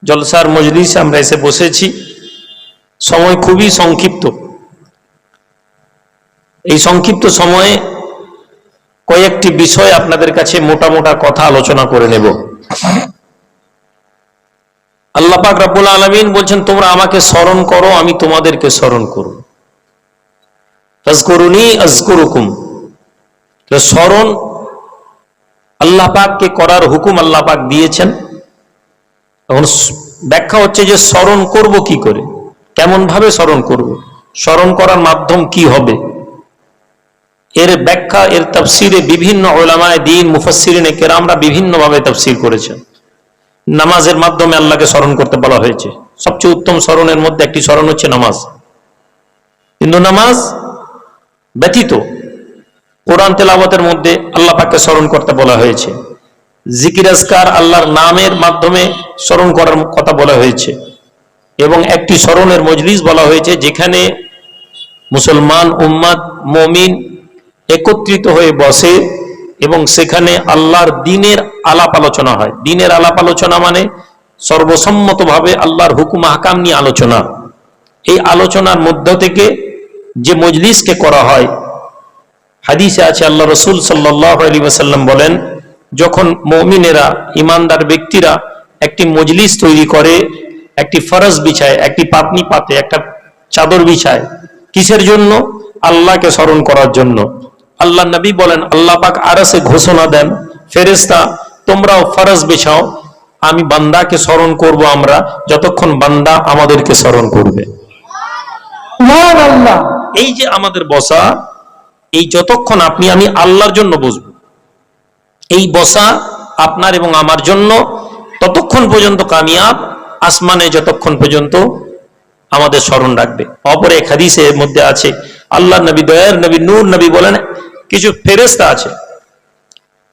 জলসার মজলিসে আমরা এসে বসেছি, সময় খুবই সংক্ষিপ্ত। এই সংক্ষিপ্ত সময়ে কয়েকটি বিষয় আপনাদের কাছে মোটা মোটা কথা আলোচনা করে নেব। আল্লাহ পাক রব্বুল আলামিন বলছেন, তোমরা আমাকে স্মরণ করো, আমি তোমাদেরকে স্মরণ করব। ফাজকুরুনি আযকুরুকুম। স্মরণ আল্লাহ পাককে করার হুকুম আল্লাহ পাক দিয়েছেন। এখন ব্যাখ্যা হচ্ছে যে স্মরণ করব কি করে, কেমন ভাবে স্মরণ করব, স্মরণ করার মাধ্যম কি হবে। এর ব্যাখ্যা, এর তাফসিরে বিভিন্ন উলামায়ে দ্বীন, মুফাসসিরিনে কেরামরা বিভিন্ন ভাবে তাফসির করেছেন। নামাজের মাধ্যমে আল্লাহকে স্মরণ করতে বলা হয়েছে। সবচেয়ে উত্তম স্মরণের মধ্যে একটি স্মরণ হচ্ছে নামাজ। কিন্তু নামাজ ব্যতীত কোরআন তেলাওয়াতের মধ্যে আল্লাহ পাককে স্মরণ করতে বলা হয়েছে। জিকির আজকার আল্লাহর নামের মাধ্যমে স্মরণ করার কথা বলা হয়েছে। এবং একটি স্মরণের মজলিস বলা হয়েছে, যেখানে মুসলমান উম্মাত মুমিন একত্রিত হয়ে বসে এবং সেখানে আল্লাহর দ্বীনের আলাপ আলোচনা হয়। দ্বীনের আলাপ আলোচনা মানে সর্বসম্মতভাবে আল্লাহর হুকুম আহকাম নিয়ে আলোচনা। এই আলোচনার মধ্য থেকে যে মজলিসকে করা হয়, হাদিসে আছে আল্লাহ রাসূল সাল্লাল্লাহু আলাইহি ওয়াসাল্লাম বলেন, যখন মুমিনেরা, ইমানদার ব্যক্তিরা একটি মজলিস তৈরি করে, একটি ফরজ বিছায়, একটি পাতনি পাতে, একটা চাদর বিছায়, কিসের জন্য? আল্লাহকে স্মরণ করার জন্য। আল্লাহ নবী বলেন, আল্লাহ পাক আরশে ঘোষণা দেন, ফেরেশতা তোমরাও ফরজ বিছাও, আমি বান্দাকে স্মরণ করব আমরা, যতক্ষণ বান্দা আমাদেরকে স্মরণ করবে। সুবহানাল্লাহ। এই যে আমাদের বসা, এই যতক্ষণ আপনি আমি আল্লাহর জন্য বসবো, এই বসা আপনার এবং আমার জন্য ততক্ষণ পর্যন্ত কামিয়াব, আসমানে যতক্ষণ পর্যন্ত আমাদের স্মরণ রাখবে। অপর এক হাদিসের মধ্যে আছে, আল্লাহ নবী, দয়ার নবী, নূর নবী বলেন, কিছু ফেরেশতা আছে,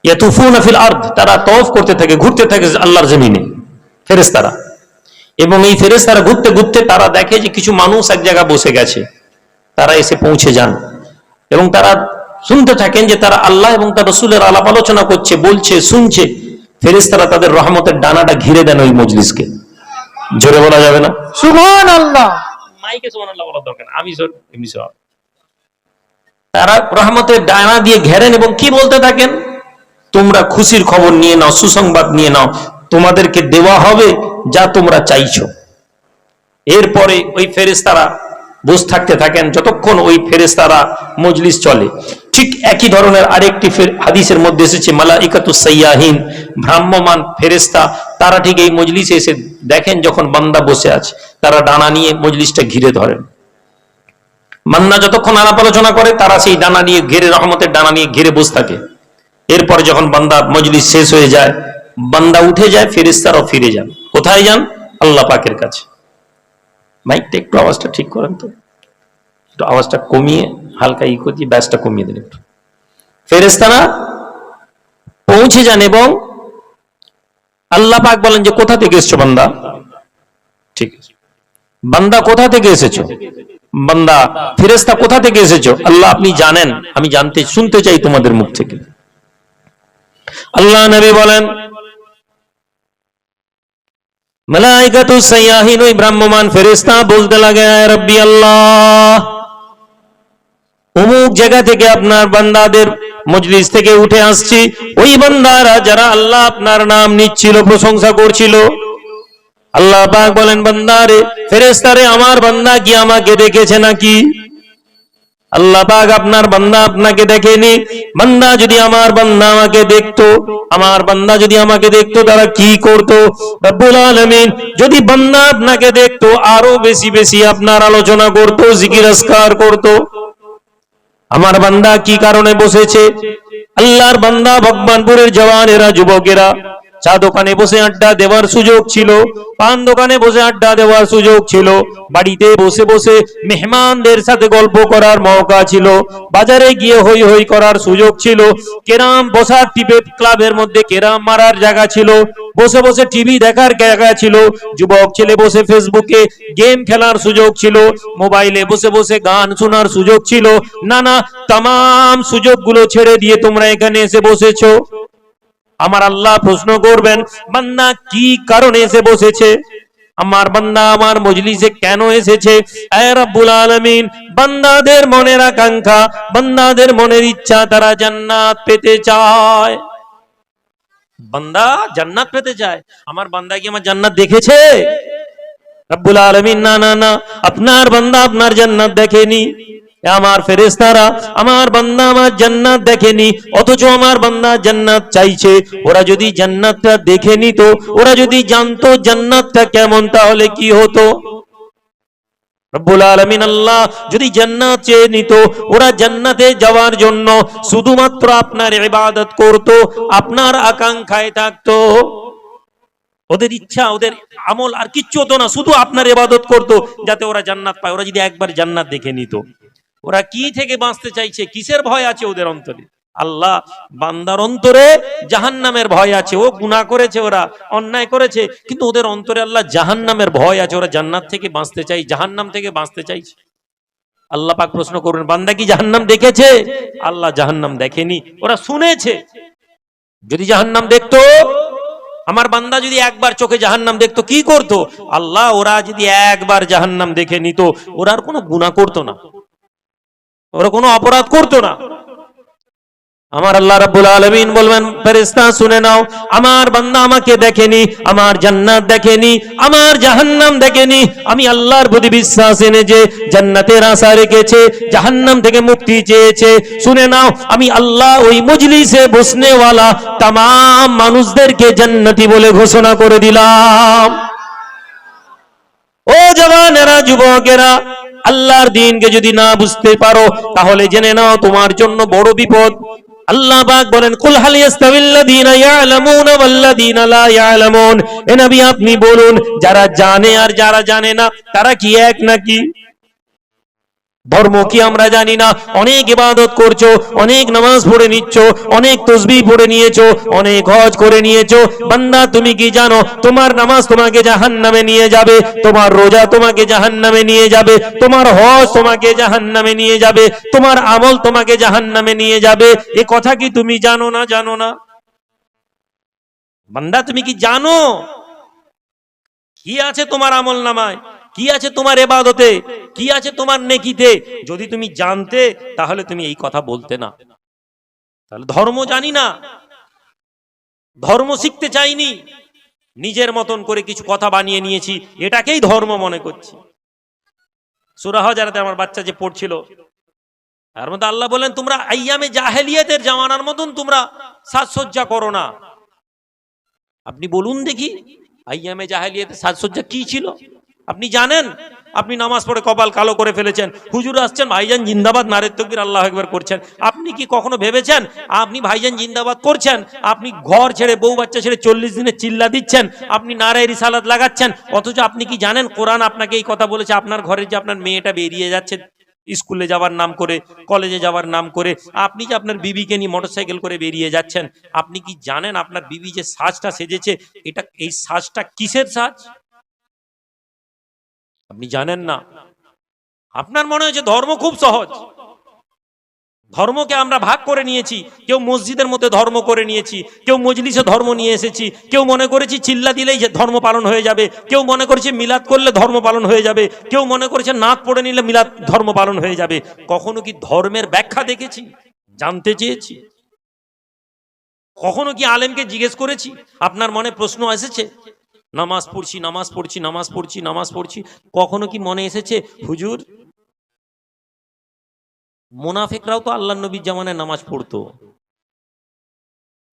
ইয়াতুফুনা ফিল আরদ, তারা তওয়াফ করতে থাকে, ঘুরতে থাকে আল্লাহর জমিনে, ফেরেশতারা। এবং এই ফেরেশতারা ঘুরতে ঘুরতে তারা দেখে যে কিছু মানুষ এক জায়গায় বসে গেছে। তারা এসে পৌঁছে যান এবং তারা শুনতে থাকেন যে তারা আল্লাহ এবং তার রাসূলের আলাপ আলোচনা করছে, বলছে, শুনছে। ফেরেশতারা তাদের রহমতের ডানাটা ঘিরে দেন ওই মজলিসকে। জোরে বলা যাবে না? সুবহানাল্লাহ। মাইকে সুবহানাল্লাহ বলার দরকার না, আমি এমনি সব। তারা রহমতের ডানা দিয়ে ঘেরেন এবং কি বলতে থাকেন? তোমরা খুশির খবর নিয়ে নাও, সুসংবাদ নিয়ে নাও, তোমাদেরকে দেওয়া হবে যা তোমরা চাইছো। এরপরে ওই ফেরেশতারা বসে থাকতে থাকেন যতক্ষণ ওই ফেরেশতারা মজলিস চলে। ঠিক একই ধরনের আরেকটি হাদিসের মধ্যে এসেছে, মালাইকাতুস সাইয়াহিন, ভ্রাম্যমান ফেরেশতা, তারা ঠিক এই মজলিসে এসে দেখেন যখন বান্দা বসে আছে, তারা ডানা নিয়ে মজলিসটা ঘিরে ধরেন। বান্দা যতক্ষণ আলাপ আলোচনা করে, তারা সেই ডানা নিয়ে ঘিরে, রহমতের ডানা নিয়ে ঘিরে বসে থাকে। এরপর যখন বান্দা মজলিস শেষ হয়ে যায়, বান্দা উঠে যায়, ফেরেশতারাও ফিরে যান। কোথায় যান? আল্লাহ পাকের কাছে। মাইকটা একটু আওয়াজটা ঠিক করেন তো, একটু আওয়াজটা কমিয়ে, হালকা ইকো দিয়ে ব্যাসটা কমিয়ে দেন একটু। ফেরেশতারা পৌঁছে যান এবং আল্লাহ পাক বলেন যে, কোথা থেকে এসেছো বান্দা? ঠিক আছে, বান্দা কোথা থেকে এসেছো? বান্দা, ফেরেশতা কোথা থেকে এসেছো? আল্লাহ আপনি জানেন, আমি জানতে, শুনতে চাই তোমাদের মুখ থেকে। আল্লাহ নবী বলেন, মালাইকাতুস সাইয়াহিন, ওই ভ্রাম্যমান ফেরেশতা বলতে লাগে, আয় রাব্বি আল্লাহ, অমুক জায়গা থেকে আপনার বান্দাদের মজলিস থেকে উঠে আসছি, ওই বান্দারা যারা আল্লাহ আপনার নাম নিচ্ছিল, প্রশংসা করছিল। আল্লাহ পাক বলেন, বান্দারে, ফেরেশতারে, আমার বান্দা কি আমাকে দেখেছে নাকি? আল্লাহ পাক আপনার বান্দা আপনাকে দেখেনি। বান্দা যদি আমার বান্দা আমাকে দেখতো, আমার বান্দা যদি আমাকে দেখতো, তারা কি করতো? রব্বুল আলামিন যদি বান্দা আপনাকে দেখতো, আরো বেশি বেশি আপনার আলোচনা করতো, জিকির আজকার করতো। আমার বান্দা কি কারণে বসেছে? আল্লাহর বান্দা, ভগবানপুরের জওয়ানেরা, যুবকেরা, চা দোকানে বসে আড্ডা দেওয়ার সুযোগ ছিল, পান দোকানে বসে আড্ডা দেওয়ার সুযোগ ছিল, বাড়িতে বসে বসে মেহমানদের সাথে গল্প করার মৌকা ছিল, বাজারে গিয়ে হই হই করার সুযোগ ছিল, কেরাম বসার টিপে ক্লাবের মধ্যে কেরাম মারার জায়গা ছিল, বসে বসে টিভি দেখার জায়গা ছিল, যুবক ছেলে বসে ফেসবুকে গেম খেলার সুযোগ ছিল, মোবাইলে বসে বসে গান শোনার সুযোগ ছিল। নানা তামাম সুযোগগুলো ছেড়ে দিয়ে তোমরা এখানে এসে বসেছো। আমার আল্লাহ প্রশ্ন করবেন, বান্দা কি কারণে এসে বসেছে? আমার বান্দা আমার মজলিসে কেন এসেছে? এ রব্বুল আলামিন, বান্দাদের মনের আকাঙ্ক্ষা, বান্দাদের মনের ইচ্ছা, তারা জান্নাত পেতে চায়। বান্দা জান্নাত পেতে চায়। আমার বান্দা কি আমার জান্নাত দেখেছে? রব্বুল আলামিন না না না, আপনার বান্দা আপনার জান্নাত দেখেনি। আমার ফেরেশতারা আমার বান্দা আমার জান্নাত দেখেনি, অথচ আমার বান্দা জান্নাত চাইছে। ওরা যদি জান্নাতটা দেখে নিত, ওরা যদি জানতো জান্নাতটা কেমন, তাহলে কি হতো? রব্বুল আলামিন আল্লাহ যদি জান্নাত চেয়ে নিত, ওরা জান্নাতে যাওয়ার জন্য শুধুমাত্র আপনার ইবাদত করত, আপনার আকাঙ্ক্ষায় থাকতো। ওদের ইচ্ছা, ওদের আমল আর কিচ্ছু হতো না, শুধু আপনার ইবাদত করতো যাতে ওরা জান্নাত পায়। ওরা যদি একবার জান্নাত দেখে নিত। ওরা কি থেকে বাঁচতে চাইছে? কিসের ভয় আছে ওদের অন্তরে? আল্লাহ, বান্দার অন্তরে জাহান্নামের ভয় আছে। ও গুনাহ করেছে, ওরা অন্যায় করেছে, কিন্তু ওদের অন্তরে আল্লাহ জাহান্নামের ভয় আছে। ওরা জান্নাত থেকে বাঁচতে চাই, জাহান্নাম থেকে বাঁচতে চাইছে। আল্লাহ পাক প্রশ্ন করবেন, বান্দা কি জাহান্নাম দেখেছে? আল্লাহ জাহান্নাম দেখেনি, ওরা শুনেছে। যদি জাহান্নাম দেখতো, আমার বান্দা যদি একবার চোখে জাহান্নাম দেখতো, কি করতো? আল্লাহ, ওরা যদি একবার জাহান্নাম দেখে নিত, ওরা আর কোনো গুনাহ করতো না, ওরা কোনো অপরাধ করতো না। আমার আল্লাহ রাব্বুল আলামিন বলবেন, ফেরেশতা শুনে নাও, আমার বান্দা আমাকে দেখেনি, আমার জান্নাত দেখেনি, আমার জাহান্নাম দেখেনি। আমি আল্লাহর প্রতি বিশ্বাস এনেছে, জান্নাতের আশা রেখেছে, জাহান্নাম থেকে মুক্তি চেয়েছে। শুনে নাও, আমি আল্লাহ ওই মজলিসে বসনেওয়ালা तमाम মানুষদেরকে জান্নাতি বলে ঘোষণা করে দিলাম। ও জওয়ানেরা, যুবকেরা, আল্লাহর দ্বীনকে যদি না বুঝতে পারো, তাহলে জেনে নাও তোমার জন্য বড় বিপদ। আল্লাহ পাক বলেন, কুল হাল ইয়াস্তাবিল্লাযীনা ইয়ালামুনা ওয়াল্লাযীনা লা ইয়ালামুন। এ নবী আপনি বলুন, যারা জানে আর যারা জানে না, তারা কি এক নাকি? ধর্ম কি আমরা জানি না? অনেক ইবাদত করছো, অনেক নামাজ পড়ে নিচ্ছ, অনেক তাসবিহ পড়ে নিয়েছো, অনেক হজ করে নিয়েছো। বান্দা, তুমি কি জানো তোমার নামাজ তোমাকে জাহান্নামে নিয়ে যাবে, তোমার রোজা তোমাকে জাহান্নামে নিয়ে যাবে, তোমার হজ তোমাকে জাহান্নামে নিয়ে যাবে, তোমার আমল তোমাকে জাহান্নামে নিয়ে যাবে? এ কথা কি তুমি জানো না? জানো না? বান্দা, তুমি কি জানো কি আছে তোমার আমল নামায়, কি আছে তোমার ইবাদতে, কি আছে তোমার নেকিতে? যদি তুমি জানতে, তাহলে তুমি এই কথা বলতে না। তাহলে ধর্ম জানি না, ধর্ম শিখতে চাইনি, নিজের মতন করে কিছু কথা বানিয়ে নিয়েছি, এটাকেই ধর্ম মনে করছি। সূরা হজরাতে আমার বাচ্চা যে পড়ছিল, তার মধ্যে আল্লাহ বলেন, তোমরা আইয়ামে জাহেলিয়াতের জামানার মতন তোমরা সাজসজ্জা করো না। আপনি বলুন দেখি, আইয়ামে জাহেলিয়াতে সাজসজ্জা কি ছিল? আপনি জানেন? আপনি নামাজ পড়ে কপাল কালো করে ফেলেছেন, হুজুর আসছেন, ভাইজান জিন্দাবাদ, নারে তাকবীর, আল্লাহু আকবার করছেন। আপনি কি কখনো ভেবেছেন আপনি ভাইজান জিন্দাবাদ করছেন, আপনি ঘর ছেড়ে বউ বাচ্চা ছেড়ে 40 দিনে চিল্লা দিচ্ছেন, আপনি নারে রিসালাত লাগাচ্ছেন, অথচ আপনি কি জানেন কোরআন আপনাকে এই কথা বলেছে? আপনার ঘরে যে আপনার মেয়েটা বেরিয়ে যাচ্ছে স্কুলে যাওয়ার নাম করে, কলেজে যাওয়ার নাম করে, আপনি যে আপনার বিবিকে নিয়ে মোটরসাইকেল করে বেরিয়ে যাচ্ছেন, আপনি কি জানেন আপনার বিবি যে সাজটা সেজেছে, এটা এই সাজটা কিসের সাজ? আপনি জানেন না। আপনার মনে হচ্ছে ধর্ম খুব সহজ। ধর্মকে আমরা ভাগ করে নিয়েছি, কেউ মসজিদের মধ্যে ধর্ম করে নিয়েছি, কেউ মজলিসে ধর্ম নিয়ে এসেছি, কেউ মনে করেছি চিল্লা দিলেই ধর্ম পালন হয়ে যাবে, কেউ মনে করেছে মিলাদ করলে ধর্ম পালন হয়ে যাবে, কেউ মনে করেছে নাত পড়ে নিলে মিলাদ ধর্ম পালন হয়ে যাবে। কখনো কি ধর্মের ব্যাখ্যা দেখেছি? জানতে চেয়েছি? কখনো কি আলেমকে জিজ্ঞেস করেছি? আপনার মনে প্রশ্ন এসেছে, নামাজ পড়ছি, নামাজ পড়ছি, নামাজ পড়ছি, নামাজ পড়ছি, কখনো কি মনে এসেছে, হুজুর মুনাফিকরাও তো আল্লাহর নবীর জামানায় নামাজ পড়তো,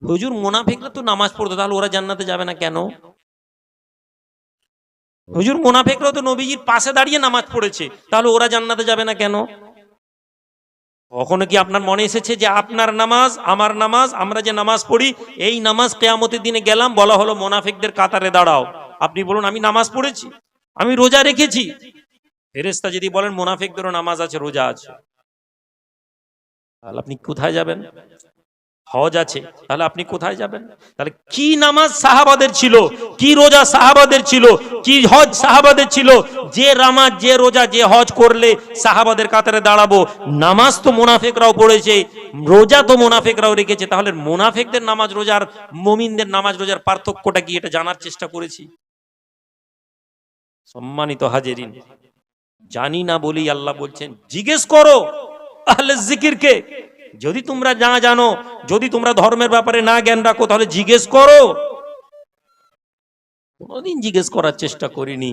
হুজুর মুনাফিকরা তো নামাজ পড়তো, তাহলে ওরা জান্নাতে যাবে না কেন? হুজুর মুনাফিকরাও তো নবীজির পাশে দাঁড়িয়ে নামাজ পড়েছে, তাহলে ওরা জান্নাতে যাবে না কেন? কখনো কি আপনার মনে এসেছে যে আপনার নামাজ, আমার নামাজ, আমরা যে নামাজ পড়ি, এই নামাজ কিয়ামতের দিনে গেলাম, বলা হলো মুনাফিকদের কাতারে দাঁড়াও, আপনি বলুন আমি নামাজ পড়েছি, আমি রোজা রেখেছি। ফেরেশতা যদি বলেন মুনাফিকদেরও নামাজ আছে, রোজা আছে, তাহলে আপনি কোথায় যাবেন? হজ আছে, তাহলে আপনি কোথায় যাবেন? তাহলে কি নামাজ সাহাবাদের ছিল, কি রোজা সাহাবাদের ছিল, কি হজ সাহাবাদের ছিল? যে নামাজ, যে রোজা, যে হজ করলে সাহাবাদের কাতারে দাঁড়াবো, নামাজ তো মুনাফিকরাও পড়েছে, রোজা তো মুনাফিকরাও রেখেছে, তাহলে মুনাফিকদের নামাজ রোজার, মুমিনদের নামাজ রোজার পার্থক্যটা কি, এটা জানার চেষ্টা করেছি? সম্মানিত হাজেরিন, জানি না বলেই আল্লাহ বলছেন জিজ্ঞেস করো আহলে জিকিরকে, যদি তোমরা না জানো, যদি তোমরা ধর্মের ব্যাপারে না জ্ঞান রাখো তাহলে জিজ্ঞেস করো। কোনোদিন জিজ্ঞেস করার চেষ্টা করিনি,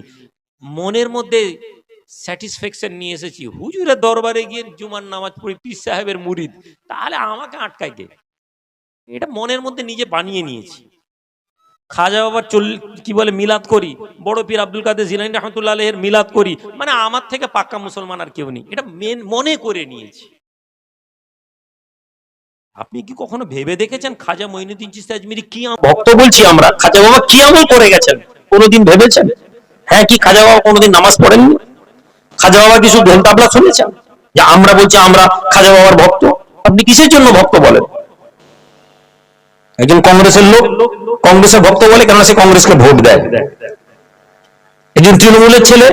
মনের মধ্যে স্যাটিসফ্যাকশন নিয়ে এসেছি হুজুরের দরবারে গিয়ে জুমার নামাজ পড়ি, পীর সাহেবের মুরিদ, তাহলে আমাকে আটকায় কে? এটা মনের মধ্যে নিজে বানিয়ে নিয়েছি। খাজা বাবার কি বলে মিলাদ করি, বড় পীর আব্দুল কাদের জিলানী রহমতুল্লাহ আলাইহির মিলাদ করি, মানে আমার থেকে পাক্কা মুসলমান আর কেউ নেই, এটা মনে করে নিয়েছি। আপনি কি কখনো ভেবে দেখেছেন খাজা মঈনুদ্দিন চিশতি আজমিরি কি ভক্ত বলছি আমরা, খাজা বাবা কি আমল করে গেছেন কোনোদিন ভেবেছেন? হ্যাঁ, কি খাজা বাবা কোনোদিন নামাজ পড়েননি? খাজা বাবা কিছু ঢোল তাবলা শুনেছেন? যে আমরা বলছি আমরা খাজা বাবার ভক্ত, আপনি কিসের জন্য ভক্ত বলেন? একজন কংগ্রেসের লোক কংগ্রেসের ভক্ত বলে, কেননা সে কংগ্রেসকে ভোট দেয়। একজন তৃণমূলের ছেলে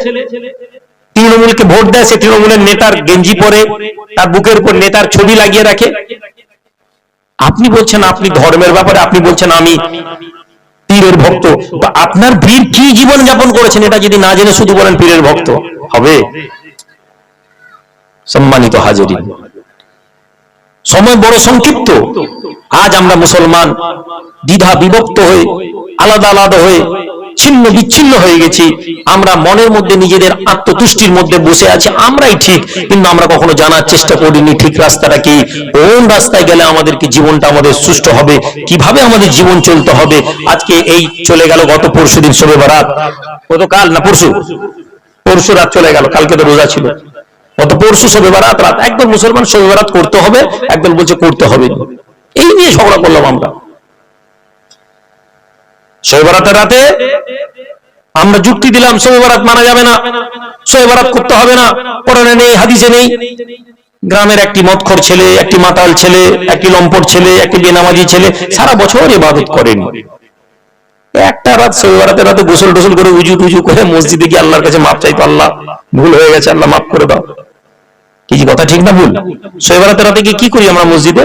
তৃণমূলকে ভোট দেয়, সে তৃণমূলের নেতার গেঞ্জি পরে তার বুকের উপর নেতার ছবি লাগিয়ে রাখে। আপনি বলছেন আপনি ধর্মের ব্যাপারে, আপনি বলছেন আমি পীরের ভক্ত, আপনার পীর কি জীবন যাপন করেছেন এটা যদি না জেনে শুধু বলেন পীরের ভক্ত, হবে? সম্মানিত হাজিরিন, সময় বড় সংক্ষিপ্ত। আজ আমরা মুসলমান দ্বিধা বিভক্ত হয়ে, আলাদা আলাদা হয়ে, ছিন্ন বিচ্ছিন্ন হয়ে গেছি। আমরা মনের মধ্যে নিজেদের আত্মতুষ্টির মধ্যে বসে আছি, আমরাই ঠিক, কিন্তু আমরা কখনো জানার চেষ্টা করিনি ঠিক রাস্তাটা কি, কোন রাস্তায় গেলে আমাদেরকে জীবনটা আমাদের সুষ্ঠু হবে, কিভাবে আমাদের জীবন চলতে হবে। আজকে এই চলে গেল গত পরশুদিন শবে বরাত, গতকাল না পরশু রাত চলে গেল, কালকে তো রোজা ছিল, গত পরশু শবে বরাত রাত। একদল মুসলমান শবে বরাত করতে হবে, একদল বলছে করতে হবে, এই নিয়ে ঝগড়া করলাম আমরা। শবে বরাতের রাতে আমরা যুক্তি দিলাম শবে বরাত মানা যাবে না, শবে বরাত করতে হবে না, কোরআনে নেই, হাদিসে নেই। গ্রামের একটি মদখোর ছেলে, একটি মাতাল ছেলে, একটি লম্পট ছেলে, একটি বেনামাজি ছেলে সারা বছর ইবাদত করেন, একটা রাত শবে বরাতের রাতে গোসল টোসল করে উজু টুজু করে মসজিদে গিয়ে আল্লাহর কাছে মাপ চাইতো, আল্লাহ ভুল হয়ে গেছে, আল্লাহ মাফ করে দাও। কি কথা ঠিক না ভুল? শবে বরাতের রাতে গিয়ে কি করি আমরা? মসজিদে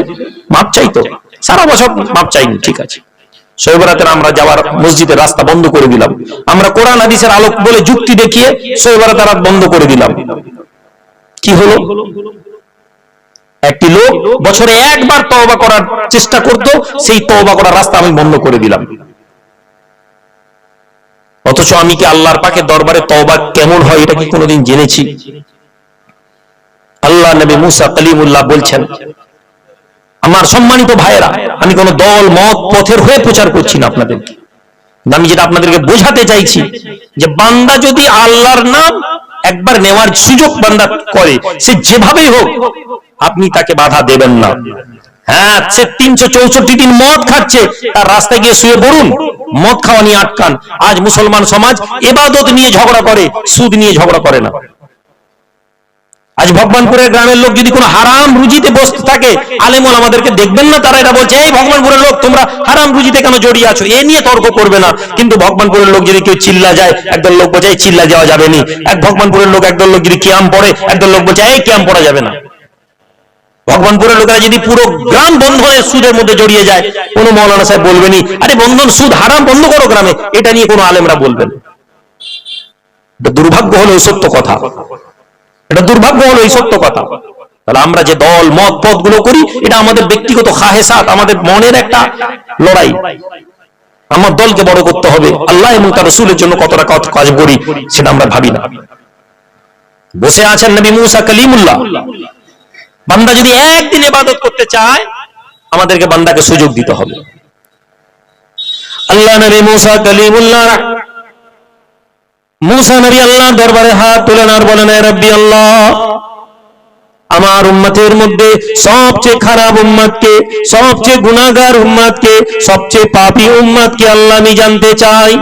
মাপ চাইতো, সারা বছর মাপ চাইনি, ঠিক আছে। শবে বরাতের আমরা যাওয়ার মসজিদের রাস্তা বন্ধ করে দিলাম, আমরা কোরআন হাদিসের আলোক বলে যুক্তি দেখিয়ে শবে বরাতের রাত বন্ধ করে দিলাম। কি হলো? একটি লোক বছরে একবার তওবা করার চেষ্টা করত, সেই তওবা করার রাস্তা আমি বন্ধ করে দিলাম। অথচ আমি কি আল্লাহর পাকের দরবারে তওবা কেমন হয় এটা কি কোনোদিন জেনেছি? আল্লাহ নবী মুসা কালিমুল্লাহ বলছেন, আমার সম্মানিত ভাইয়েরা, আমি কোন দল মত পথের হয়ে প্রচার করছি না আপনাদেরকে, আমি যেটা আপনাদেরকে বোঝাতে চাইছি যে বান্দা যদি আল্লাহর নাম একবার নেওয়ার সুযোগ বান্দা করে, সে যেভাবেই হোক আপনি তাকে বাধা দেবেন না। হ্যাঁ, সে 364 দিন মদ খাচ্ছে, তার রাস্তায় গিয়ে শুয়ে পড়ুন, মদ খাওয়া নিয়ে আটকান। আজ মুসলমান সমাজ ইবাদত নিয়ে ঝগড়া করে, সুদ নিয়ে ঝগড়া করে না। আজ ভগবানপুরের গ্রামের লোক যদি কোনো হারাম রুজিতে বসতে থাকে, আলেমুল আমাদেরকে দেখবেন না, তারা এটা বলছে এই ভগবানপুরের লোক তোমরা হারাম রুজিতে কেন জড়িয়ে আছো, এ নিয়ে তর্ক করবে না। কিন্তু ভগবানপুরের লোক যদি কেউ চিল্লা যায়, একদল লোক বলছে এই চিল্লা যাওয়া যাবে না। এক ভগবানপুরের লোক একদল লোক যদি কিয়াম পড়ে, একদল লোক বলছে এই কিয়াম পড়া যাবে না। ভগবানপুরের লোকেরা যদি পুরো গ্রাম বন্ধনের সুদের মধ্যে জড়িয়ে যায়, কোনো মৌলানা সাহেব বলবেনি আরে বন্ধন সুদ হারাম বন্ধ করো গ্রামে, এটা নিয়ে কোনো আলেমরা বলবেন। দুর্ভাগ্য হলো এই সত্য কথা, এটা দুর্ভাগ্য হলো এই সত্য কথা। তাহলে আমরা যে দল মত পথ গুলো করি, এটা আমাদের ব্যক্তিগত খাহেসাত, আমাদের মনের একটা লড়াই। আমার দলকে বড় করতে হবে, আল্লাহ এবং তার রাসূলের জন্য কতটা কাজ করি সেটা আমরা ভাবি না। বসে আছেন নবী মুসা কালিমুল্লাহ, বান্দা যদি একদিন ইবাদত করতে চায়, আমাদেরকে বান্দাকে সুযোগ দিতে হবে। আল্লাহ নবী মুসা কালিমুল্লাহ, মুসা নবী আল্লাহর দরবারে হাত তুলেন আর বলেন হে রব্বি আল্লাহ, আমার উম্মতের মধ্যে সবচেয়ে খারাপ উম্মতকে, সবচেয়ে গুনাহগার উম্মতকে, সবচেয়ে পাপী উম্মতকে আল্লাহ আমি জানতে চাই।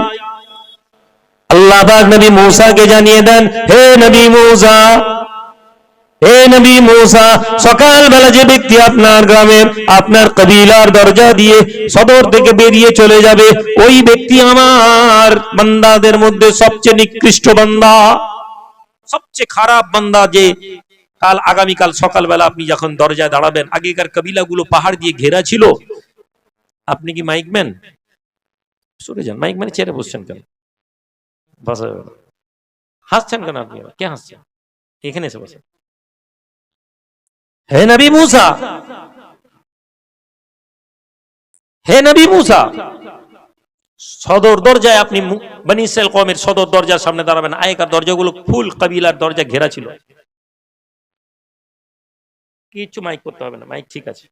আল্লাহ পাক নবী মুসাকে জানিয়ে দেন, হে নবী মুসা, হে নবী মুসা, সকালবেলা যে ব্যক্তি আপনার গ্রামের, আপনার কবিলার দরজা দিয়ে সদর থেকে বেরিয়ে চলে যাবে, ওই ব্যক্তি আমার বান্দাদের মধ্যে সবচেয়ে নিকৃষ্ট বান্দা, সবচেয়ে খারাপ বান্দা। যে কাল আগামীকাল সকালবেলা আপনি যখন দরজায় দাঁড়াবেন, আগেকার কবিলাগুলো পাহাড় দিয়ে ঘেরা ছিল। আপনি কি মাইকম্যান? সরে যান, মাইকম্যান চেয়ারে বসছেন কেন? হাসছেন কেন আপনি? কে হাসছেন? এখানে এসে বসে। হে নবী মুসা, হে নবী মুসা, সদর দরজায় আপনি বনি ইসরাইল কওমের সদর দরজার সামনে দাঁড়াবেন। আগেকার দরজাগুলো ফুল কবিলার দরজা ঘেরা ছিল। কিছু মাইক করতে হবে না, মাইক ঠিক আছে।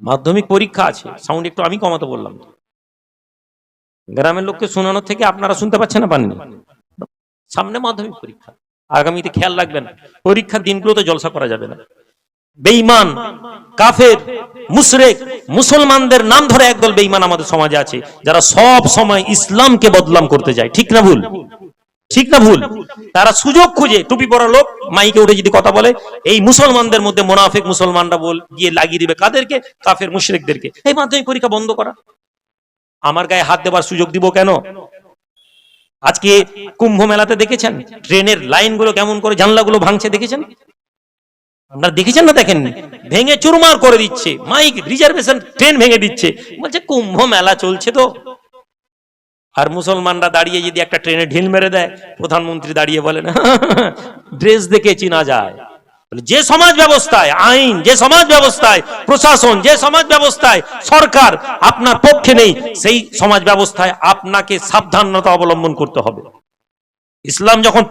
মাধ্যমিক পরীক্ষা আছে, সাউন্ড একটু আমি কমাতে বললাম। গ্রামের লোককে শোনানোর থেকে আপনারা শুনতে পাচ্ছেন না? পাননি? সামনে মাধ্যমিক পরীক্ষা, আগামীতে খেয়াল রাখবেন। পরীক্ষার দিনগুলোতে জলসা করা যাবে না। বেঈমান, কাফের, মুশরিক, মুসলমানদের নাম ধরে একদল বেঈমান আমাদের সমাজে আছে, যারা সব সময় ইসলামকে বদনাম করতে যায়। ঠিক না ভুল? ঠিক না ভুল? তারা সুযোগ খুঁজে, টুপি পরা লোক মাইকে উঠে যদি কথা বলে, এই মুসলমানদের মধ্যে মুনাফিক মুসলমানরা বল গিয়ে লাগিয়ে দিবে কাদেরকে? কাফের মুশরিকদেরকে। এই মাধ্যমিক পরীক্ষা বন্ধ করা। আমার গায়ে হাত দেবার সুযোগ দিব কেন? আজকে কুম্ভ মেলাতে দেখেছেন ট্রেনের লাইনগুলো কেমন করে জানলাগুলো ভাঙছে, দেখেছেন? আপনারা দেখেছেন না? দেখেননি? ভেঙে চুরমার করে দিচ্ছে, মাইক রিজার্ভেশন ট্রেন ভেঙে দিচ্ছে, বলছে কুম্ভ মেলা চলছে তো। আর মুসলমানরা দাঁড়িয়ে যদি একটা ট্রেনে ঢিল মেরে দেয়, প্রধানমন্ত্রী দাঁড়িয়ে বলেন ড্রেস দেখে চিনা যায়। যে সমাজ ব্যবস্থায় আইন, যে সমাজ ব্যবস্থায় প্রশাসন, যে সমাজ ব্যবস্থায় সরকার আপনার পক্ষে নেই, সেই সমাজ ব্যবস্থায় আপনাকে সাবধানতা অবলম্বন করতে হবে। ইসলাম যখন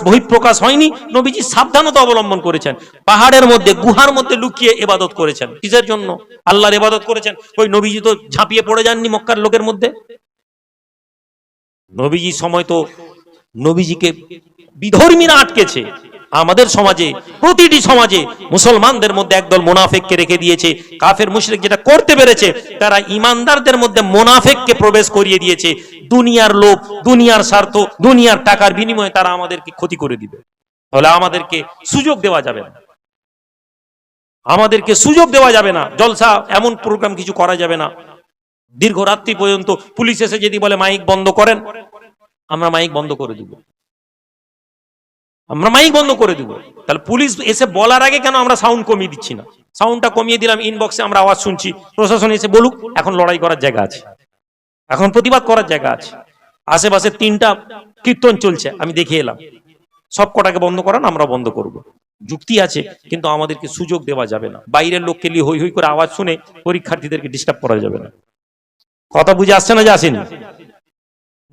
বহিঃপ্রকাশ হয়নি, নবীজি সাবধানতা অবলম্বন করেছেন। পাহাড়ের মধ্যে, গুহার মধ্যে লুকিয়ে ইবাদত করেছেন। কিসের জন্য? আল্লাহর ইবাদত করেছেন। ওই নবীজি তো ঝাঁপিয়ে পড়ে যাননি মক্কার লোকের মধ্যে। নবীজির সময় তো নবীজিকে বিধর্মীরা আটকেছে। আমাদের সমাজে, প্রতিটি সমাজে মুসলমানদের মধ্যে একদল মুনাফিককে রেখে দিয়েছে। কাফের মুশরিক যেটা করতে পেরেছে, তারা ইমানদারদের মধ্যে মুনাফিককে প্রবেশ করিয়ে দিয়েছে। দুনিয়ার লোভ, দুনিয়ার স্বার্থ, দুনিয়ার টাকার বিনিময়ে তারা আমাদেরকে ক্ষতি করে দিবে। তাহলে আমাদেরকে সুযোগ দেওয়া যাবে না, আমাদেরকে সুযোগ দেওয়া যাবে না। জলসা এমন প্রোগ্রাম কিছু করা যাবে না। দীর্ঘ রাত্রি পর্যন্ত পুলিশ এসে যদি বলে মাইক বন্ধ করেন, আমরা মাইক বন্ধ করে দিব, আমরা মাইক বন্ধ করে দিব। তাহলে পুলিশ এসে বলার আগে কেন আমরা সাউন্ড কমিয়ে দিচ্ছি না? সাউন্ডটা কমিয়ে দিলাম, ইনবক্সে আমরা আওয়াজ শুনছি, প্রশাসন এসে বলুক। এখন লড়াই করার জায়গা আছে, এখন প্রতিবাদ করার জায়গা আছে। আশেপাশে 3টা কীর্তন চলছে, আমি দেখে এলাম। সব কটাকে বন্ধ করান, আমরা বন্ধ করব, যুক্তি আছে। কিন্তু আমাদেরকে সুযোগ দেওয়া যাবে না। বাইরের লোককে নিয়ে হই হই করে আওয়াজ শুনে পরীক্ষার্থীদেরকে ডিস্টার্ব করা যাবে না। কথা বুঝে আসছে না? যে আসেনি?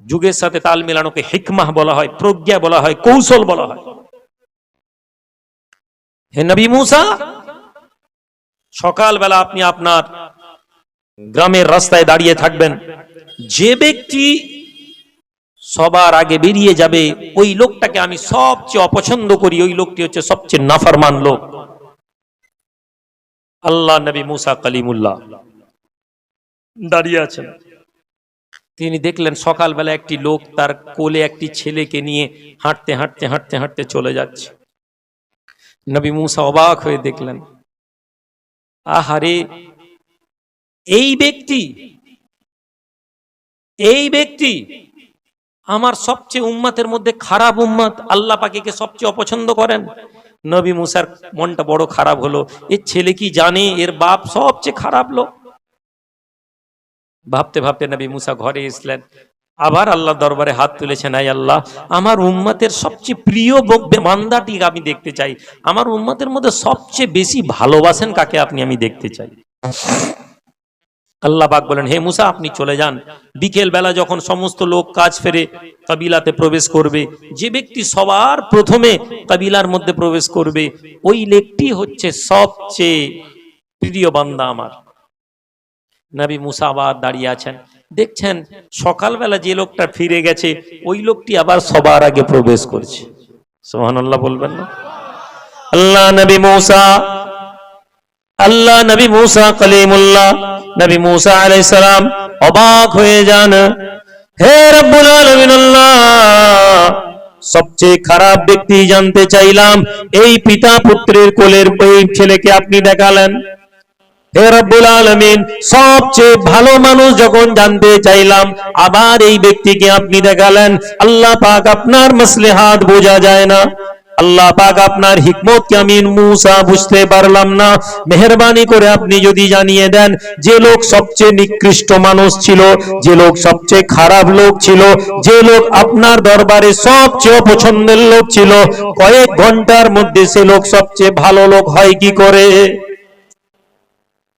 যুগের সাথে তাল মেলানোকে হিকমাহ বলা হয়, প্রজ্ঞা বলা হয়, কৌশল বলা হয়। হে নবী মুসা, সকালবেলা আপনি আপনার গ্রামের রাস্তায় দাঁড়িয়ে থাকবেন। যে ব্যক্তি সবার আগে বেরিয়ে যাবে, ওই লোকটাকে আমি সবচেয়ে অপছন্দ করি। ওই লোকটি হচ্ছে সবচেয়ে নাফরমান লোক। আল্লাহ নবী মুসা কালিমুল্লাহ দাঁড়িয়ে আছেন। তিনি দেখলেন সকালবেলা একটি লোক তার কোলে একটি ছেলেকে নিয়ে হাঁটতে হাঁটতে হাঁটতে হাঁটতে চলে যাচ্ছে। নবী মুসা অবাক হয়ে দেখলেন, আহারে, এই ব্যক্তি আমার সবচেয়ে উম্মতের মধ্যে খারাপ উম্মত, আল্লাহ পাকে সবচেয়ে অপছন্দ করেন। নবী মুসার মনটা বড় খারাপ হলো। এর ছেলে কি জানে এর বাপ সবচেয়ে খারাপ লোক? ভাবতে ভাবতে নবী মুসা ঘরে এসলেন। আবার আল্লাহ দরবারে হাত তুলেছেন, আয় আল্লাহ, আমার উম্মতের সবচেয়ে প্রিয় বান্দাটি আমি দেখতে চাই। আমার উম্মতের মধ্যে সবচেয়ে বেশি ভালোবাসেন কাকে আপনি, আমি দেখতে চাই। আল্লাহ পাক বলেন, হে মুসা, আপনি চলে যান। বিকেল বেলা যখন সমস্ত লোক কাজ ফেরে কাবিলাতে প্রবেশ করবে, যে ব্যক্তি সবার প্রথমে কাবিলার মধ্যে প্রবেশ করবে, ওই লোকটি হচ্ছে সবচেয়ে প্রিয় বান্দা আমার। নবী মুসা আবার দাঁড়িয়ে আছেন, দেখছেন সকালবেলা যে লোকটা ফিরে গেছে, ওই লোকটি আবার সবার আগে প্রবেশ করছে। সুবহানাল্লাহ বলবেন না? আল্লাহ নবী মুসা কালিমুল্লাহ, নবী মুসা আলাইহিস সালাম অবাক হয়ে যান। হে রব্বুল আলামিন আল্লাহ, সবচেয়ে খারাপ ব্যক্তি জানতে চাইলাম, এই পিতা পুত্রের কোলের এই ছেলেকে আপনি দেখালেন। হে রব্বুল আলামিন, সবচেয়ে ভালো মানুষ যখন জানতে চাইলাম, আবার এই ব্যক্তিকে আপনি দেখালেন। আল্লাহ পাক, আপনার মাসলিহাত বোঝা যায় না। আল্লাহ পাক আপনার হিকমত কি আমি মুসা বুঝতে পারলাম না, মেহেরবানি করে আপনি যদি জানিয়ে দেন যে লোক সবচেয়ে নিকৃষ্ট মানুষ ছিল, যে লোক সবচেয়ে খারাপ লোক ছিল, যে লোক আপনার দরবারে সবচেয়ে অপছন্দের লোক ছিল, কয়েক ঘন্টার মধ্যে সে লোক সবচেয়ে ভালো লোক হয় কি করে?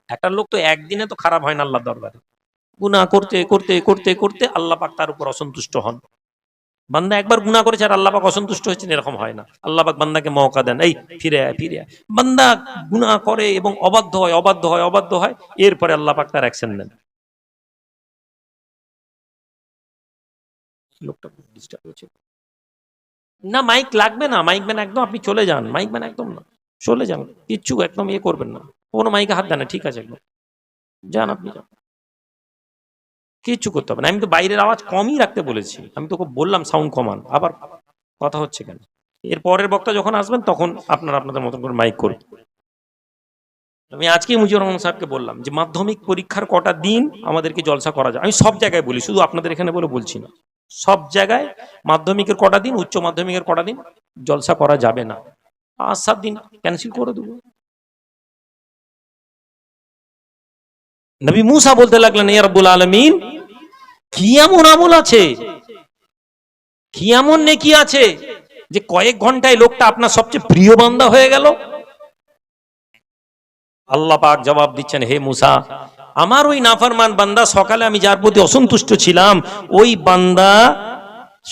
একটা লোক তো একদিনে তো খারাপ হয় না আল্লাহর দরবারে। গুনাহ করতে করতে করতে করতে আল্লাহ পাক তার উপর অসন্তুষ্ট হন। বান্দা একবার গুনাহ করেছে আর আল্লাহ পাক অসন্তুষ্ট হয়েছেন, এরকম হয় না। আল্লাহ পাক বান্দাকে মওকা দেন, এই ফিরে আয় ফিরে আয়। বান্দা গুনাহ করে এবং অবাধ্য হয় অবাধ্য হয় অবাধ্য হয়, এরপরে আল্লাহ পাক তার অ্যাকশন নেন। লোকটা ডিস্টার্ব হচ্ছে না, মাইক লাগবে না, মাইক ব্যান একদম আপনি চলে যান, মাইক ব্যান একদম না, চলে যান, কিচ্ছু একদম ইয়ে করবেন না, কোনো মাইকে হাত দেন না, ঠিক আছে একদম যান, আপনি যান, কিচ্ছু করতে হবে না। আমি তো বাইরের আওয়াজ কমই রাখতে বলেছি, আমি তোকে বললাম সাউন্ড কমান, আবার কথা হচ্ছে কেন? এর পরের বক্তা যখন আসবেন তখন আপনারা আপনাদের মতন করে মাইক করুন। আমি আজকে মুজিবুর রহমান সাহেবকে বললাম যে মাধ্যমিক পরীক্ষার কটা দিন আমাদেরকে জলসা করা যায়, আমি সব জায়গায় বলি, শুধু আপনাদের এখানে বলে বলছি না, সব জায়গায় মাধ্যমিকের কটা দিন, উচ্চ মাধ্যমিকের কটা দিন জলসা করা যাবে না, 5-7 দিন ক্যান্সেল করে দেবো। নবী মুসা বলতে লাগলেন, ইয়া রাব্বুল আলামিন, কি এমন আমল আছে, কি এমন নেকি আছে যে কয়েক ঘন্টায় লোকটা আপনার সবচেয়ে প্রিয় বান্দা হয়ে গেল? আল্লাহ পাক জবাব দিচ্ছেন, হে মুসা, আমার ওই নাফরমান বান্দা, সকালে আমি যার প্রতি অসন্তুষ্ট ছিলাম, ওই বান্দা